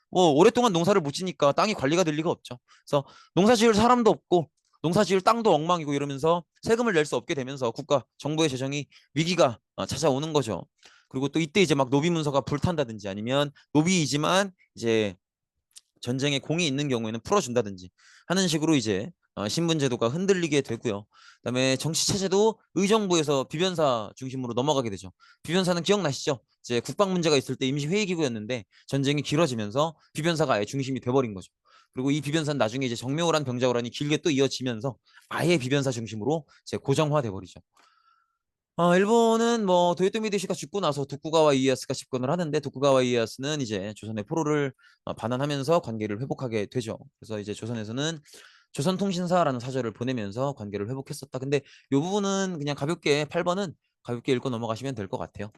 뭐 오랫동안 농사를 못 지니까 땅이 관리가 될 리가 없죠. 그래서 농사 지을 사람도 없고 농사 지을 땅도 엉망이고 이러면서 세금을 낼 수 없게 되면서 국가 정부의 재정이 위기가 찾아오는 거죠. 그리고 또 이때 이제 막 노비 문서가 불탄다든지 아니면 노비이지만 이제 전쟁에 공이 있는 경우에는 풀어준다든지 하는 식으로 이제 신분 제도가 흔들리게 되고요. 그다음에 정치 체제도 의정부에서 비변사 중심으로 넘어가게 되죠. 비변사는 기억나시죠? 이제 국방 문제가 있을 때 임시 회의 기구였는데 전쟁이 길어지면서 비변사가 아예 중심이 돼버린 거죠. 그리고 이 비변사는 나중에 이제 정묘호란 병자호란이 길게 또 이어지면서 아예 비변사 중심으로 이제 고정화돼 버리죠. 일본은 뭐 도요토미 히데요시가 죽고 나서 도쿠가와 이에야스가 집권을 하는데 도쿠가와 이에야스는 이제 조선의 포로를 반환하면서 관계를 회복하게 되죠. 그래서 이제 조선에서는 조선통신사라는 사절을 보내면서 관계를 회복했었다. 근데 이 부분은 그냥 가볍게 8번은 가볍게 읽고 넘어가시면 될 것 같아요.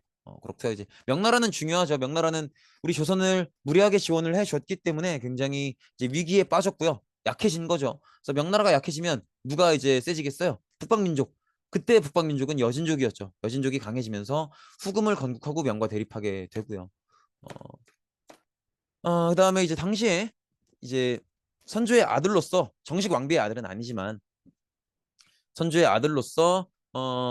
그렇고요. 이제 명나라는 중요하죠. 명나라는 우리 조선을 무리하게 지원을 해줬기 때문에 굉장히 이제 위기에 빠졌고요. 약해진 거죠. 그래서 명나라가 약해지면 누가 이제 세지겠어요? 북방민족. 그때 북방민족은 여진족이었죠. 여진족이 강해지면서 후금을 건국하고 명과 대립하게 되고요. 그다음에 이제 당시에 이제 선조의 아들로서 정식 왕비의 아들은 아니지만 선조의 아들로서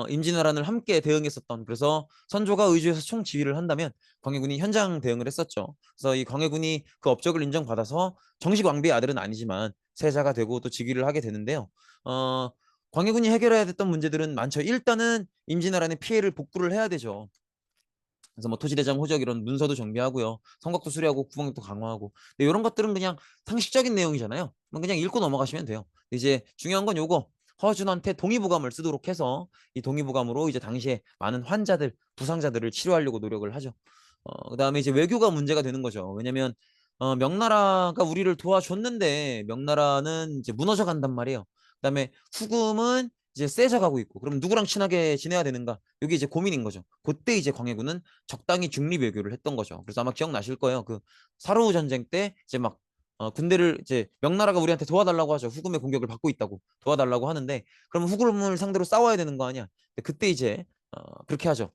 임진왜란을 함께 대응했었던 그래서 선조가 의주에서 총지휘를 한다면 광해군이 현장 대응을 했었죠. 그래서 이 광해군이 그 업적을 인정받아서 정식 왕비의 아들은 아니지만 세자가 되고 또 즉위를 하게 되는데요. 어, 광해군이 해결해야 됐던 문제들은 많죠. 일단은 임진왜란의 피해를 복구를 해야 되죠. 그래서 뭐 토지대장 호적 이런 문서도 정비하고요. 성곽도 수리하고 국방력도 강화하고. 근데 이런 것들은 그냥 상식적인 내용이잖아요. 그냥 읽고 넘어가시면 돼요. 이제 중요한 건 요거. 허준한테 동의보감을 쓰도록 해서 이 동의보감으로 이제 당시에 많은 환자들, 부상자들을 치료하려고 노력을 하죠. 그다음에 이제 외교가 문제가 되는 거죠. 왜냐면 명나라가 우리를 도와줬는데 명나라는 이제 무너져 간단 말이에요. 그다음에 후금은 이제 세져 가고 있고 그럼 누구랑 친하게 지내야 되는가? 이게 이제 고민인 거죠. 그때 이제 광해군은 적당히 중립 외교를 했던 거죠. 그래서 아마 기억나실 거예요. 그 사르후 전쟁 때 이제 막 군대를 이제 명나라가 우리한테 도와달라고 하죠. 후금의 공격을 받고 있다고 도와달라고 하는데 그러면 후금을 상대로 싸워야 되는 거 아니야? 근데 그때 이제 그렇게 하죠.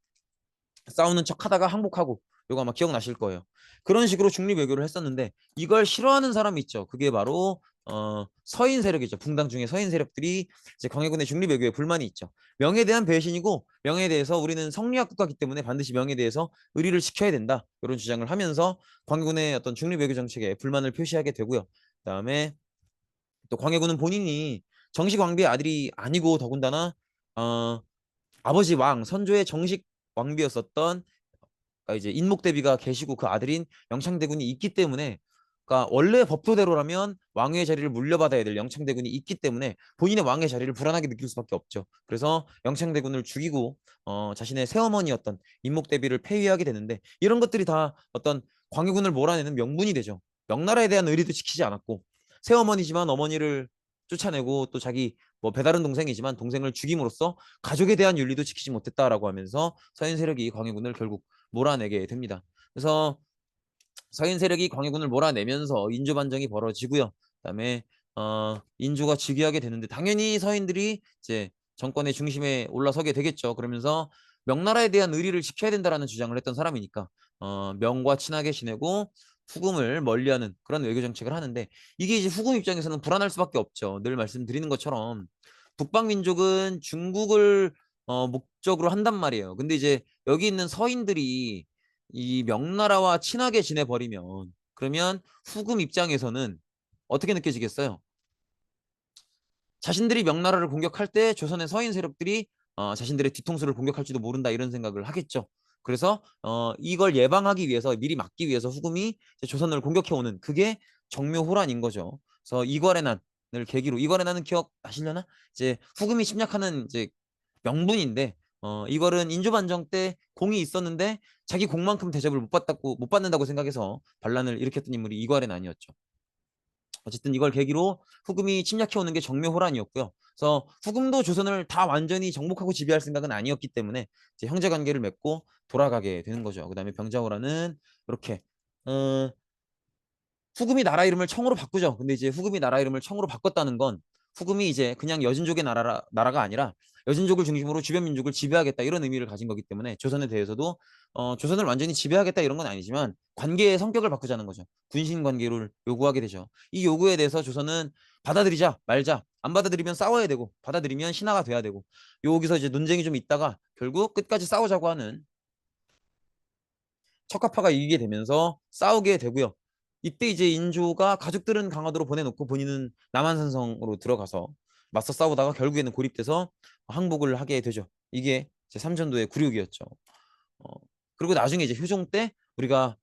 싸우는 척 하다가 항복하고 요거 아마 기억나실 거예요. 그런 식으로 중립 외교를 했었는데 이걸 싫어하는 사람이 있죠. 그게 바로 서인 세력이죠. 붕당 중에 서인 세력들이 이제 광해군의 중립 외교에 불만이 있죠. 명예에 대한 배신이고 명예에 대해서 우리는 성리학 국가이기 때문에 반드시 명예에 대해서 의리를 지켜야 된다. 이런 주장을 하면서 광해군의 어떤 중립 외교 정책에 불만을 표시하게 되고요. 그다음에 또 광해군은 본인이 정식 왕비의 아들이 아니고 더군다나 어, 아버지 왕 선조의 정식 왕비였었던 그러니까 이제 인목대비가 계시고 그 아들인 영창대군이 있기 때문에 그러니까 원래 법도대로라면 왕위의 자리를 물려받아야 될 영창대군이 있기 때문에 본인의 왕의 자리를 불안하게 느낄 수밖에 없죠. 그래서 영창대군을 죽이고 자신의 새어머니였던 인목대비를 폐위하게 되는데 이런 것들이 다 어떤 광해군을 몰아내는 명분이 되죠. 명나라에 대한 의리도 지키지 않았고 새어머니지만 어머니를 쫓아내고 또 자기 뭐 배다른 동생이지만 동생을 죽임으로써 가족에 대한 윤리도 지키지 못했다라고 하면서 서인 세력이 광해군을 결국 몰아내게 됩니다. 그래서 서인 세력이 광해군을 몰아내면서 인조 반정이 벌어지고요. 그다음에 인조가 즉위하게 되는데 당연히 서인들이 이제 정권의 중심에 올라서게 되겠죠. 그러면서 명나라에 대한 의리를 지켜야 된다라는 주장을 했던 사람이니까 명과 친하게 지내고 후금을 멀리하는 그런 외교 정책을 하는데 이게 이제 후금 입장에서는 불안할 수밖에 없죠. 늘 말씀드리는 것처럼 북방 민족은 중국을 목적으로 한단 말이에요. 근데 이제 여기 있는 서인들이 이 명나라와 친하게 지내버리면 그러면 후금 입장에서는 어떻게 느껴지겠어요? 자신들이 명나라를 공격할 때 조선의 서인 세력들이 자신들의 뒤통수를 공격할지도 모른다 이런 생각을 하겠죠. 그래서 이걸 예방하기 위해서 미리 막기 위해서 후금이 이제 조선을 공격해오는 그게 정묘호란인 거죠. 그래서 이괄의 난을 계기로 이괄의 난은 기억 나시려나? 이제 후금이 침략하는 이제 명분인데 이걸은 인조반정 때 공이 있었는데 자기 공만큼 대접을 못 받는다고 생각해서 반란을 일으켰던 인물이 이괄의 난이었죠. 어쨌든 이걸 계기로 후금이 침략해오는 게 정묘호란이었고요. 그래서 후금도 조선을 다 완전히 정복하고 지배할 생각은 아니었기 때문에 이제 형제 관계를 맺고 돌아가게 되는 거죠. 그다음에 병자호란은 이렇게 어, 후금이 나라 이름을 청으로 바꾸죠. 근데 이제 후금이 나라 이름을 청으로 바꿨다는 건 후금이 이제 그냥 여진족의 나라가 아니라 여진족을 중심으로 주변 민족을 지배하겠다 이런 의미를 가진 거기 때문에 조선에 대해서도 조선을 완전히 지배하겠다 이런 건 아니지만 관계의 성격을 바꾸자는 거죠. 군신 관계를 요구하게 되죠. 이 요구에 대해서 조선은 받아들이자 말자 안 받아들이면 싸워야 되고 받아들이면 신하가 돼야 되고 여기서 이제 논쟁이 좀 있다가 결국 끝까지 싸우자고 하는 척화파가 이기게 되면서 싸우게 되고요. 이때 이제 인조가 가족들은 강화도로 보내놓고 본인은 남한산성으로 들어가서 맞서 싸우다가 결국에는 고립돼서 항복을 하게 되죠. 이게 제 삼전도의 굴욕이었죠. 어, 그리고 나중에 이제 효종 때 우리가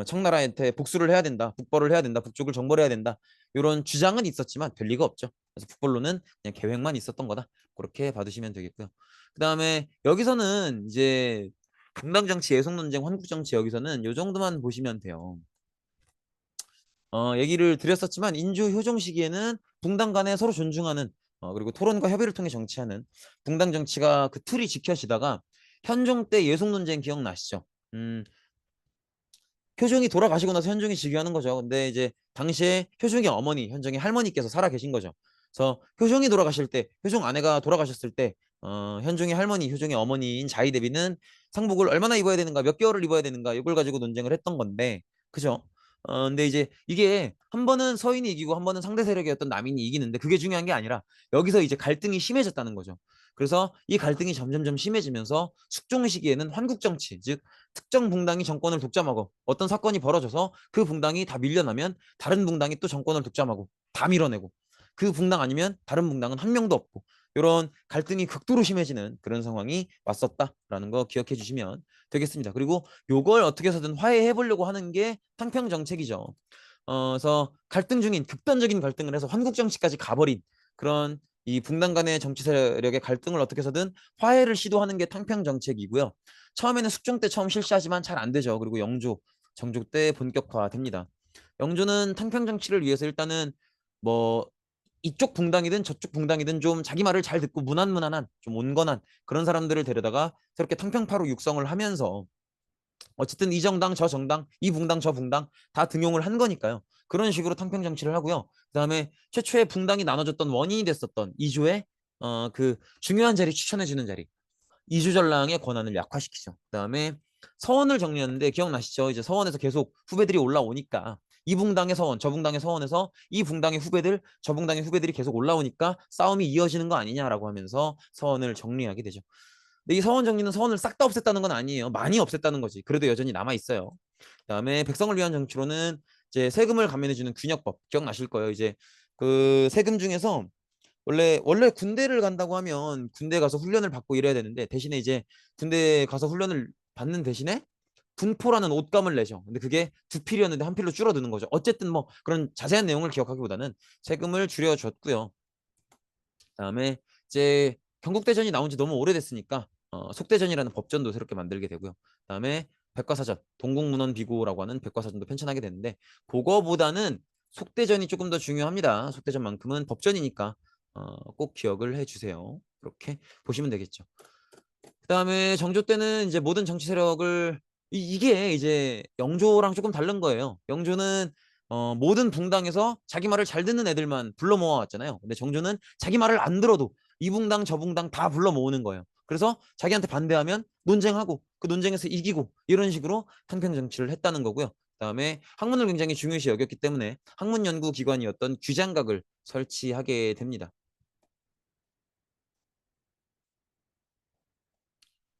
청나라한테 복수를 해야 된다, 북벌을 해야 된다, 북쪽을 정벌해야 된다 이런 주장은 있었지만 될 리가 없죠. 그래서 북벌로는 그냥 계획만 있었던 거다. 그렇게 봐두시면 되겠고요. 그 다음에 여기서는 이제 분당정치, 예속논쟁, 환국정치 여기서는 요 정도만 보시면 돼요. 얘기를 드렸었지만 인조 효종 시기에는 붕당 간에 서로 존중하는 그리고 토론과 협의를 통해 정치하는 붕당 정치가 그 틀이 지켜지다가 현종 때 예속 논쟁 기억나시죠? 효종이 돌아가시고 나서 현종이 즉위하는 거죠. 근데 이제 당시에 효종의 어머니, 현종의 할머니께서 살아 계신 거죠. 그래서 효종이 돌아가실 때, 효종 아내가 돌아가셨을 때, 현종의 할머니, 효종의 어머니인 자의대비는 상복을 얼마나 입어야 되는가, 몇 개월을 입어야 되는가, 이걸 가지고 논쟁을 했던 건데, 그죠? 근데 이제 이게 한 번은 서인이 이기고 한 번은 상대 세력이었던 남인이 이기는데 그게 중요한 게 아니라 여기서 이제 갈등이 심해졌다는 거죠. 그래서 이 갈등이 점점점 심해지면서 숙종 시기에는 환국정치, 즉 특정 붕당이 정권을 독점하고 어떤 사건이 벌어져서 그 붕당이 다 밀려나면 다른 붕당이 또 정권을 독점하고 다 밀어내고 그 붕당 아니면 다른 붕당은 한 명도 없고 이런 갈등이 극도로 심해지는 그런 상황이 왔었다라는 거 기억해 주시면 되겠습니다. 그리고 요걸 어떻게 해서든 화해해 보려고 하는 게 탕평 정책이죠. 그래서 갈등 중인 극단적인 갈등을 해서 환국 정치까지 가버린 그런 이 붕당 간의 정치 세력의 갈등을 어떻게 해서든 화해를 시도하는 게 탕평 정책이고요. 처음에는 숙종 때 처음 실시하지만 잘 안 되죠. 그리고 영조, 정조 때 본격화됩니다. 영조는 탕평 정치를 위해서 일단은 뭐 이쪽 붕당이든 저쪽 붕당이든 좀 자기 말을 잘 듣고 무난무난한 좀 온건한 그런 사람들을 데려다가 저렇게 탕평파로 육성을 하면서 어쨌든 이 정당 저 정당 이 붕당 저 붕당 다 등용을 한 거니까요. 그런 식으로 탕평 정치를 하고요. 그다음에 최초의 붕당이 나눠졌던 원인이 됐었던 이조의 그 중요한 자리 추천해 주는 자리 이주전랑의 권한을 약화시키죠. 그다음에 서원을 정리했는데 기억나시죠? 이제 서원에서 계속 후배들이 올라오니까 이 붕당의 서원, 저 붕당의 서원에서 이 붕당의 후배들, 저 붕당의 후배들이 계속 올라오니까 싸움이 이어지는 거 아니냐라고 하면서 서원을 정리하게 되죠. 근데 이 서원 정리는 서원을 싹 다 없앴다는 건 아니에요. 많이 없앴다는 거지. 그래도 여전히 남아 있어요. 그다음에 백성을 위한 정치로는 이제 세금을 감면해주는 균역법 기억나실 거예요. 이제 그 세금 중에서 원래 군대를 간다고 하면 군대 가서 훈련을 받고 이래야 되는데 대신에 이제 군대 가서 훈련을 받는 대신에 군포라는 옷감을 내죠. 근데 그게 두 필이었는데 한 필로 줄어드는 거죠. 어쨌든 뭐 그런 자세한 내용을 기억하기보다는 세금을 줄여줬고요. 그다음에 이제 경국대전이 나온 지 너무 오래됐으니까 속대전이라는 법전도 새롭게 만들게 되고요. 그다음에 백과사전, 동국문헌 비고라고 하는 백과사전도 편찬하게 되는데 그거보다는 속대전이 조금 더 중요합니다. 속대전만큼은 법전이니까 꼭 기억을 해주세요. 그렇게 보시면 되겠죠. 그다음에 정조 때는 이제 모든 정치 세력을 이게 이제 영조랑 조금 다른 거예요. 영조는 모든 붕당에서 자기 말을 잘 듣는 애들만 불러 모아왔잖아요. 근데 정조는 자기 말을 안 들어도 이 붕당 저 붕당 다 불러 모으는 거예요. 그래서 자기한테 반대하면 논쟁하고 그 논쟁에서 이기고 이런 식으로 한평 정치를 했다는 거고요. 그다음에 학문을 굉장히 중요시 여겼기 때문에 학문 연구 기관이었던 규장각을 설치하게 됩니다.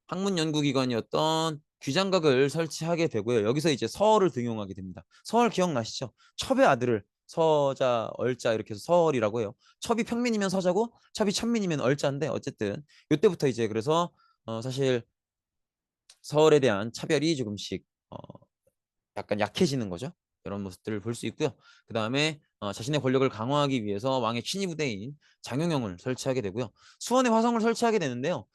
학문 연구기관이었던 귀장각을 설치하게 되고요. 여기서 이제 서얼을 등용하게 됩니다. 서얼 기억나시죠? 첩의 아들을 서자, 얼자 이렇게 해서 서얼이라고 해요. 첩이 평민이면 서자고 첩이 천민이면 얼자인데 어쨌든 이때부터 이제 그래서 사실 서얼에 대한 차별이 조금씩 약간 약해지는 거죠. 이런 모습들을 볼 수 있고요. 그 다음에 자신의 권력을 강화하기 위해서 왕의 친위 부대인 장용영을 설치하게 되고요. 수원에 화성을 설치하게 되는데요.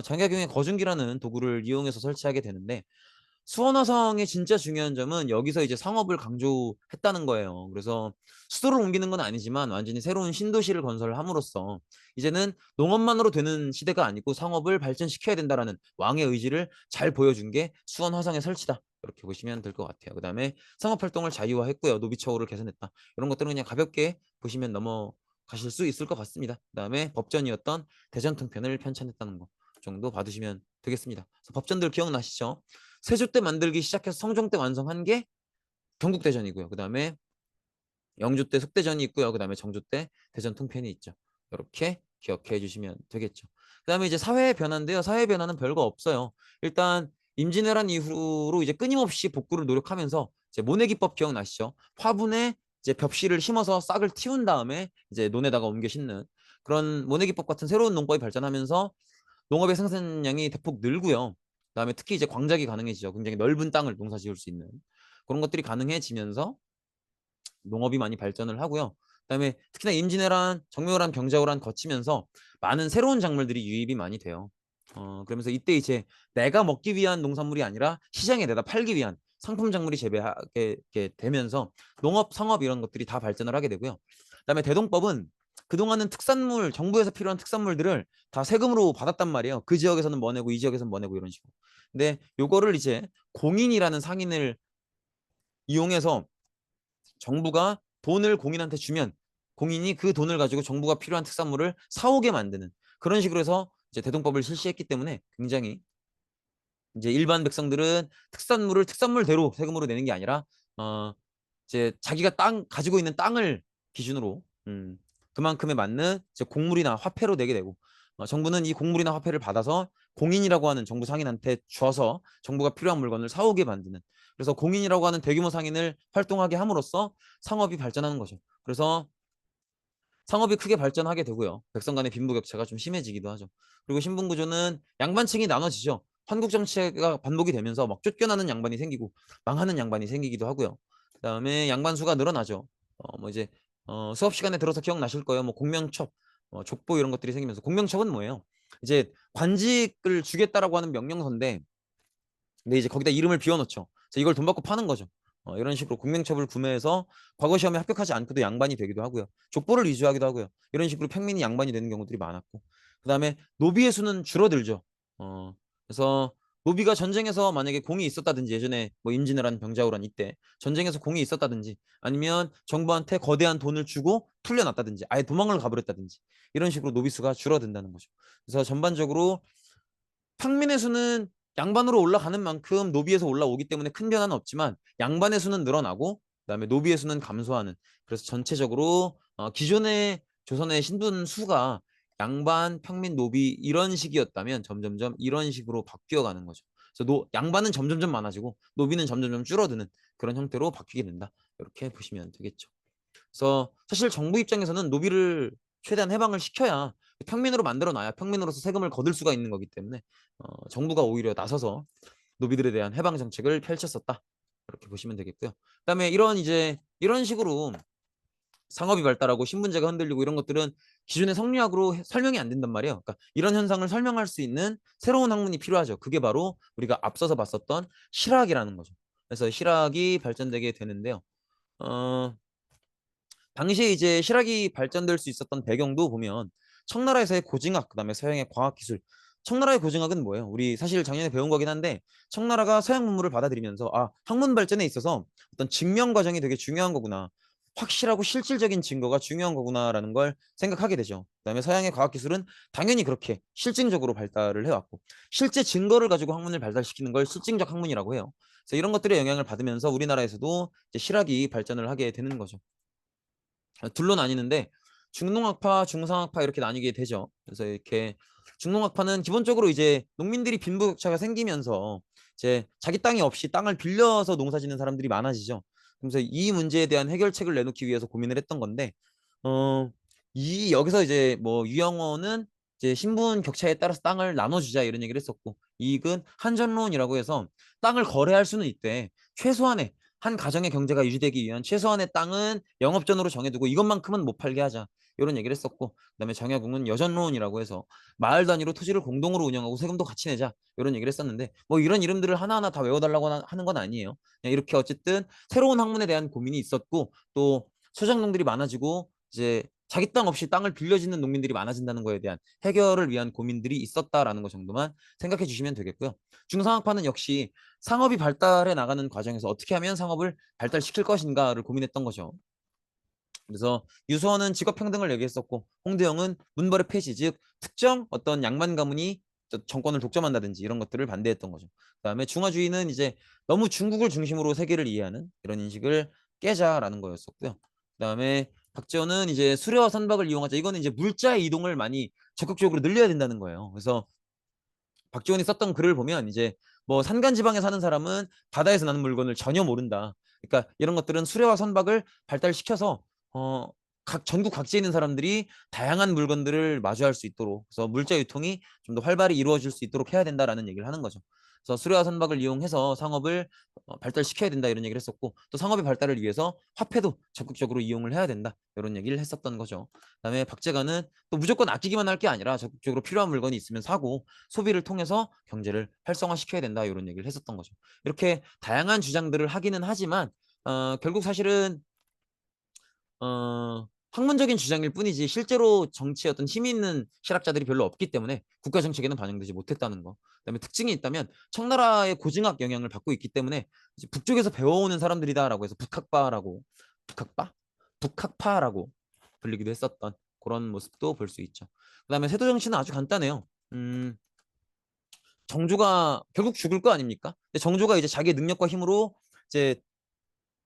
장약용의 거중기라는 도구를 이용해서 설치하게 되는데 수원화성의 진짜 중요한 점은 여기서 이제 상업을 강조했다는 거예요. 그래서 수도를 옮기는 건 아니지만 완전히 새로운 신도시를 건설함으로써 이제는 농업만으로 되는 시대가 아니고 상업을 발전시켜야 된다라는 왕의 의지를 잘 보여준 게 수원화성의 설치다. 이렇게 보시면 될 것 같아요. 그 다음에 상업활동을 자유화했고요. 노비처우를 개선했다. 이런 것들은 그냥 가볍게 보시면 넘어가실 수 있을 것 같습니다. 그 다음에 법전이었던 대전통편을 편찬했다는 거 정도 봐두시면 되겠습니다. 법전들 기억나시죠? 세조 때 만들기 시작해서 성종 때 완성한 게 경국대전이고요. 그 다음에 영조 때 속대전이 있고요. 그 다음에 정조 때 대전 통편이 있죠. 이렇게 기억해 주시면 되겠죠. 그 다음에 이제 사회 변화인데요. 사회 변화는 별거 없어요. 일단 임진왜란 이후로 이제 끊임없이 복구를 노력하면서 이제 모내기법 기억나시죠? 화분에 이제 벽실을 심어서 싹을 틔운 다음에 이제 논에다가 옮겨 심는 그런 모내기법 같은 새로운 농법이 발전하면서 농업의 생산량이 대폭 늘고요. 그다음에 특히 이제 광작이 가능해지죠. 굉장히 넓은 땅을 농사 지을 수 있는 그런 것들이 가능해지면서 농업이 많이 발전을 하고요. 그다음에 특히나 임진왜란, 정묘란, 병자호란 거치면서 많은 새로운 작물들이 유입이 많이 돼요. 그러면서 이때 이제 내가 먹기 위한 농산물이 아니라 시장에 내다 팔기 위한 상품 작물이 재배하게 되면서 농업, 상업 이런 것들이 다 발전을 하게 되고요. 그다음에 대동법은 그동안은 특산물, 정부에서 필요한 특산물들을 다 세금으로 받았단 말이에요. 그 지역에서는 뭐 내고 이 지역에서는 뭐 내고 이런 식으로. 근데 요거를 이제 공인이라는 상인을 이용해서 정부가 돈을 공인한테 주면 공인이 그 돈을 가지고 정부가 필요한 특산물을 사오게 만드는 그런 식으로 해서 이제 대동법을 실시했기 때문에 굉장히 이제 일반 백성들은 특산물을 특산물대로 세금으로 내는 게 아니라 이제 자기가 땅 가지고 있는 땅을 기준으로 그만큼에 맞는 이제 곡물이나 화폐로 내게 되고 정부는 이 곡물이나 화폐를 받아서 공인이라고 하는 정부 상인한테 줘서 정부가 필요한 물건을 사오게 만드는 그래서 공인이라고 하는 대규모 상인을 활동하게 함으로써 상업이 발전하는 거죠. 그래서 상업이 크게 발전하게 되고요. 백성 간의 빈부격차가 좀 심해지기도 하죠. 그리고 신분구조는 양반층이 나눠지죠. 한국 정치가 반복이 되면서 막 쫓겨나는 양반이 생기고 망하는 양반이 생기기도 하고요. 그다음에 양반 수가 늘어나죠. 뭐 이제 수업 시간에 들어서 기억나실 거예요. 뭐 공명첩, 족보 이런 것들이 생기면서 공명첩은 뭐예요? 이제 관직을 주겠다라고 하는 명령서인데 근데 이제 거기다 이름을 비워놓죠. 그래서 이걸 돈 받고 파는 거죠. 이런 식으로 공명첩을 구매해서 과거 시험에 합격하지 않고도 양반이 되기도 하고요. 족보를 위조하기도 하고요. 이런 식으로 평민이 양반이 되는 경우들이 많았고 그다음에 노비의 수는 줄어들죠. 그래서 노비가 전쟁에서 만약에 공이 있었다든지 예전에 뭐 임진왜란 병자호란 이때 전쟁에서 공이 있었다든지 아니면 정부한테 거대한 돈을 주고 풀려났다든지 아예 도망을 가버렸다든지 이런 식으로 노비 수가 줄어든다는 거죠. 그래서 전반적으로 평민의 수는 양반으로 올라가는 만큼 노비에서 올라오기 때문에 큰 변화는 없지만 양반의 수는 늘어나고 그다음에 노비의 수는 감소하는 그래서 전체적으로 기존의 조선의 신분 수가 양반, 평민, 노비 이런 식이었다면 점점점 이런 식으로 바뀌어가는 거죠. 그래서 양반은 점점점 많아지고 노비는 점점점 줄어드는 그런 형태로 바뀌게 된다. 이렇게 보시면 되겠죠. 그래서 사실 정부 입장에서는 노비를 최대한 해방을 시켜야 평민으로 만들어 놔야 평민으로서 세금을 거둘 수가 있는 거기 때문에 정부가 오히려 나서서 노비들에 대한 해방 정책을 펼쳤었다. 이렇게 보시면 되겠고요. 그다음에 이런 식으로 상업이 발달하고 신분제가 흔들리고 이런 것들은 기존의 성리학으로 설명이 안 된단 말이에요. 그러니까 이런 현상을 설명할 수 있는 새로운 학문이 필요하죠. 그게 바로 우리가 앞서서 봤었던 실학이라는 거죠. 그래서 실학이 발전되게 되는데요. 어, 당시에 이제 실학이 발전될 수 있었던 배경도 보면 청나라에서의 고증학, 그다음에 서양의 과학기술. 청나라의 고증학은 뭐예요? 우리 사실 작년에 배운 거긴 한데 청나라가 서양 문물을 받아들이면서 학문 발전에 있어서 어떤 증명 과정이 되게 중요한 거구나. 확실하고 실질적인 증거가 중요한 거구나라는 걸 생각하게 되죠. 그다음에 서양의 과학기술은 당연히 그렇게 실증적으로 발달을 해왔고 실제 증거를 가지고 학문을 발달시키는 걸 실증적 학문이라고 해요. 그래서 이런 것들의 영향을 받으면서 우리나라에서도 이제 실학이 발전을 하게 되는 거죠. 둘로 나뉘는데 중농학파, 중상학파 이렇게 나뉘게 되죠. 그래서 이렇게 중농학파는 기본적으로 이제 농민들이 빈부격차가 생기면서 이제 자기 땅이 없이 땅을 빌려서 농사 짓는 사람들이 많아지죠. 그래서 이 문제에 대한 해결책을 내놓기 위해서 고민을 했던 건데, 어, 이 여기서 이제 뭐 유영호는 이제 신분 격차에 따라서 땅을 나눠주자 이런 얘기를 했었고, 이익은 한전론이라고 해서 땅을 거래할 수는 있대. 최소한의 한 가정의 경제가 유지되기 위한 최소한의 땅은 영업전으로 정해두고 이것만큼은 못 팔게 하자. 이런 얘기를 했었고, 그다음에 정약용은 여전론이라고 해서 마을 단위로 토지를 공동으로 운영하고 세금도 같이 내자. 이런 얘기를 했었는데, 뭐 이런 이름들을 하나하나 다 외워달라고 하는 건 아니에요. 그냥 이렇게 어쨌든 새로운 학문에 대한 고민이 있었고, 또 소작농들이 많아지고 이제 자기 땅 없이 땅을 빌려짓는 농민들이 많아진다는 거에 대한 해결을 위한 고민들이 있었다라는 것 정도만 생각해 주시면 되겠고요. 중상학파는 역시 상업이 발달해 나가는 과정에서 어떻게 하면 상업을 발달시킬 것인가를 고민했던 거죠. 그래서 유소원은 직업평등을 얘기했었고, 홍대영은 문벌의 폐지, 즉 특정 어떤 양반 가문이 정권을 독점한다든지 이런 것들을 반대했던 거죠. 그다음에 중화주의는 이제 너무 중국을 중심으로 세계를 이해하는 이런 인식을 깨자라는 거였었고요. 그다음에 박지원은 이제 수레와 선박을 이용하자. 이거는 이제 물자의 이동을 많이 적극적으로 늘려야 된다는 거예요. 그래서 박지원이 썼던 글을 보면 이제 뭐 산간지방에 사는 사람은 바다에서 나는 물건을 전혀 모른다. 그러니까 이런 것들은 수레와 선박을 발달시켜서 어, 각 전국 각지에 있는 사람들이 다양한 물건들을 마주할 수 있도록, 그래서 물자 유통이 좀 더 활발히 이루어질 수 있도록 해야 된다라는 얘기를 하는 거죠. 그래서 수레와 선박을 이용해서 상업을 발달시켜야 된다 이런 얘기를 했었고, 또 상업의 발달을 위해서 화폐도 적극적으로 이용을 해야 된다 이런 얘기를 했었던 거죠. 그다음에 박재관은 또 무조건 아끼기만 할 게 아니라 적극적으로 필요한 물건이 있으면 사고 소비를 통해서 경제를 활성화시켜야 된다 이런 얘기를 했었던 거죠. 이렇게 다양한 주장들을 하기는 하지만 결국 사실은 학문적인 주장일 뿐이지 실제로 정치에 어떤 힘이 있는 실학자들이 별로 없기 때문에 국가 정책에는 반영되지 못했다는 거. 그다음에 특징이 있다면 청나라의 고증학 영향을 받고 있기 때문에 이제 북쪽에서 배워오는 사람들이다라고 해서 북학파라고, 북학파? 북학파라고 불리기도 했었던 그런 모습도 볼 수 있죠. 그다음에 세도 정치는 아주 간단해요. 정조가 결국 죽을 거 아닙니까? 근데 정조가 이제 자기의 능력과 힘으로 이제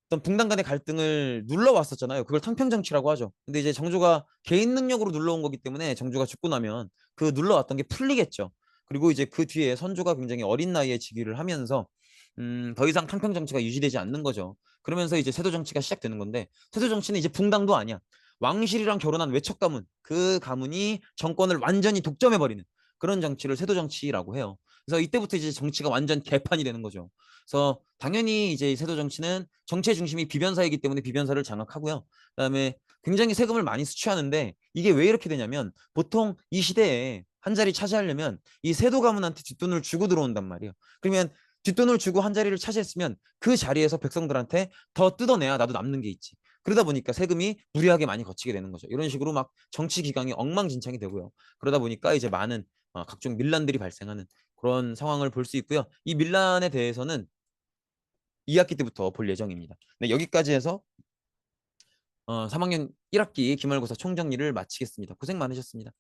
어떤 붕당 간의 갈등을 눌러왔었잖아요. 그걸 탕평정치라고 하죠. 근데 이제 정조가 개인 능력으로 눌러온 거기 때문에 정조가 죽고 나면 그 눌러왔던 게 풀리겠죠. 그리고 이제 그 뒤에 선조가 굉장히 어린 나이에 즉위를 하면서 더 이상 탕평정치가 유지되지 않는 거죠. 그러면서 이제 세도 정치가 시작되는 건데, 세도 정치는 이제 붕당도 아니야. 왕실이랑 결혼한 외척 가문, 그 가문이 정권을 완전히 독점해버리는 그런 정치를 세도 정치라고 해요. 그래서 이때부터 이제 정치가 완전 개판이 되는 거죠. 그래서 당연히 이제 세도 정치는 정치의 중심이 비변사이기 때문에 비변사를 장악하고요. 그다음에 굉장히 세금을 많이 수취하는데, 이게 왜 이렇게 되냐면 보통 이 시대에 한 자리 차지하려면 이 세도 가문한테 뒷돈을 주고 들어온단 말이에요. 그러면 뒷돈을 주고 한 자리를 차지했으면 그 자리에서 백성들한테 더 뜯어내야 나도 남는 게 있지. 그러다 보니까 세금이 무리하게 많이 거치게 되는 거죠. 이런 식으로 막 정치 기강이 엉망진창이 되고요. 그러다 보니까 이제 많은 각종 밀란들이 발생하는 그런 상황을 볼 수 있고요. 이 밀란에 대해서는 2학기 때부터 볼 예정입니다. 네, 여기까지 해서 3학년 1학기 기말고사 총정리를 마치겠습니다. 고생 많으셨습니다.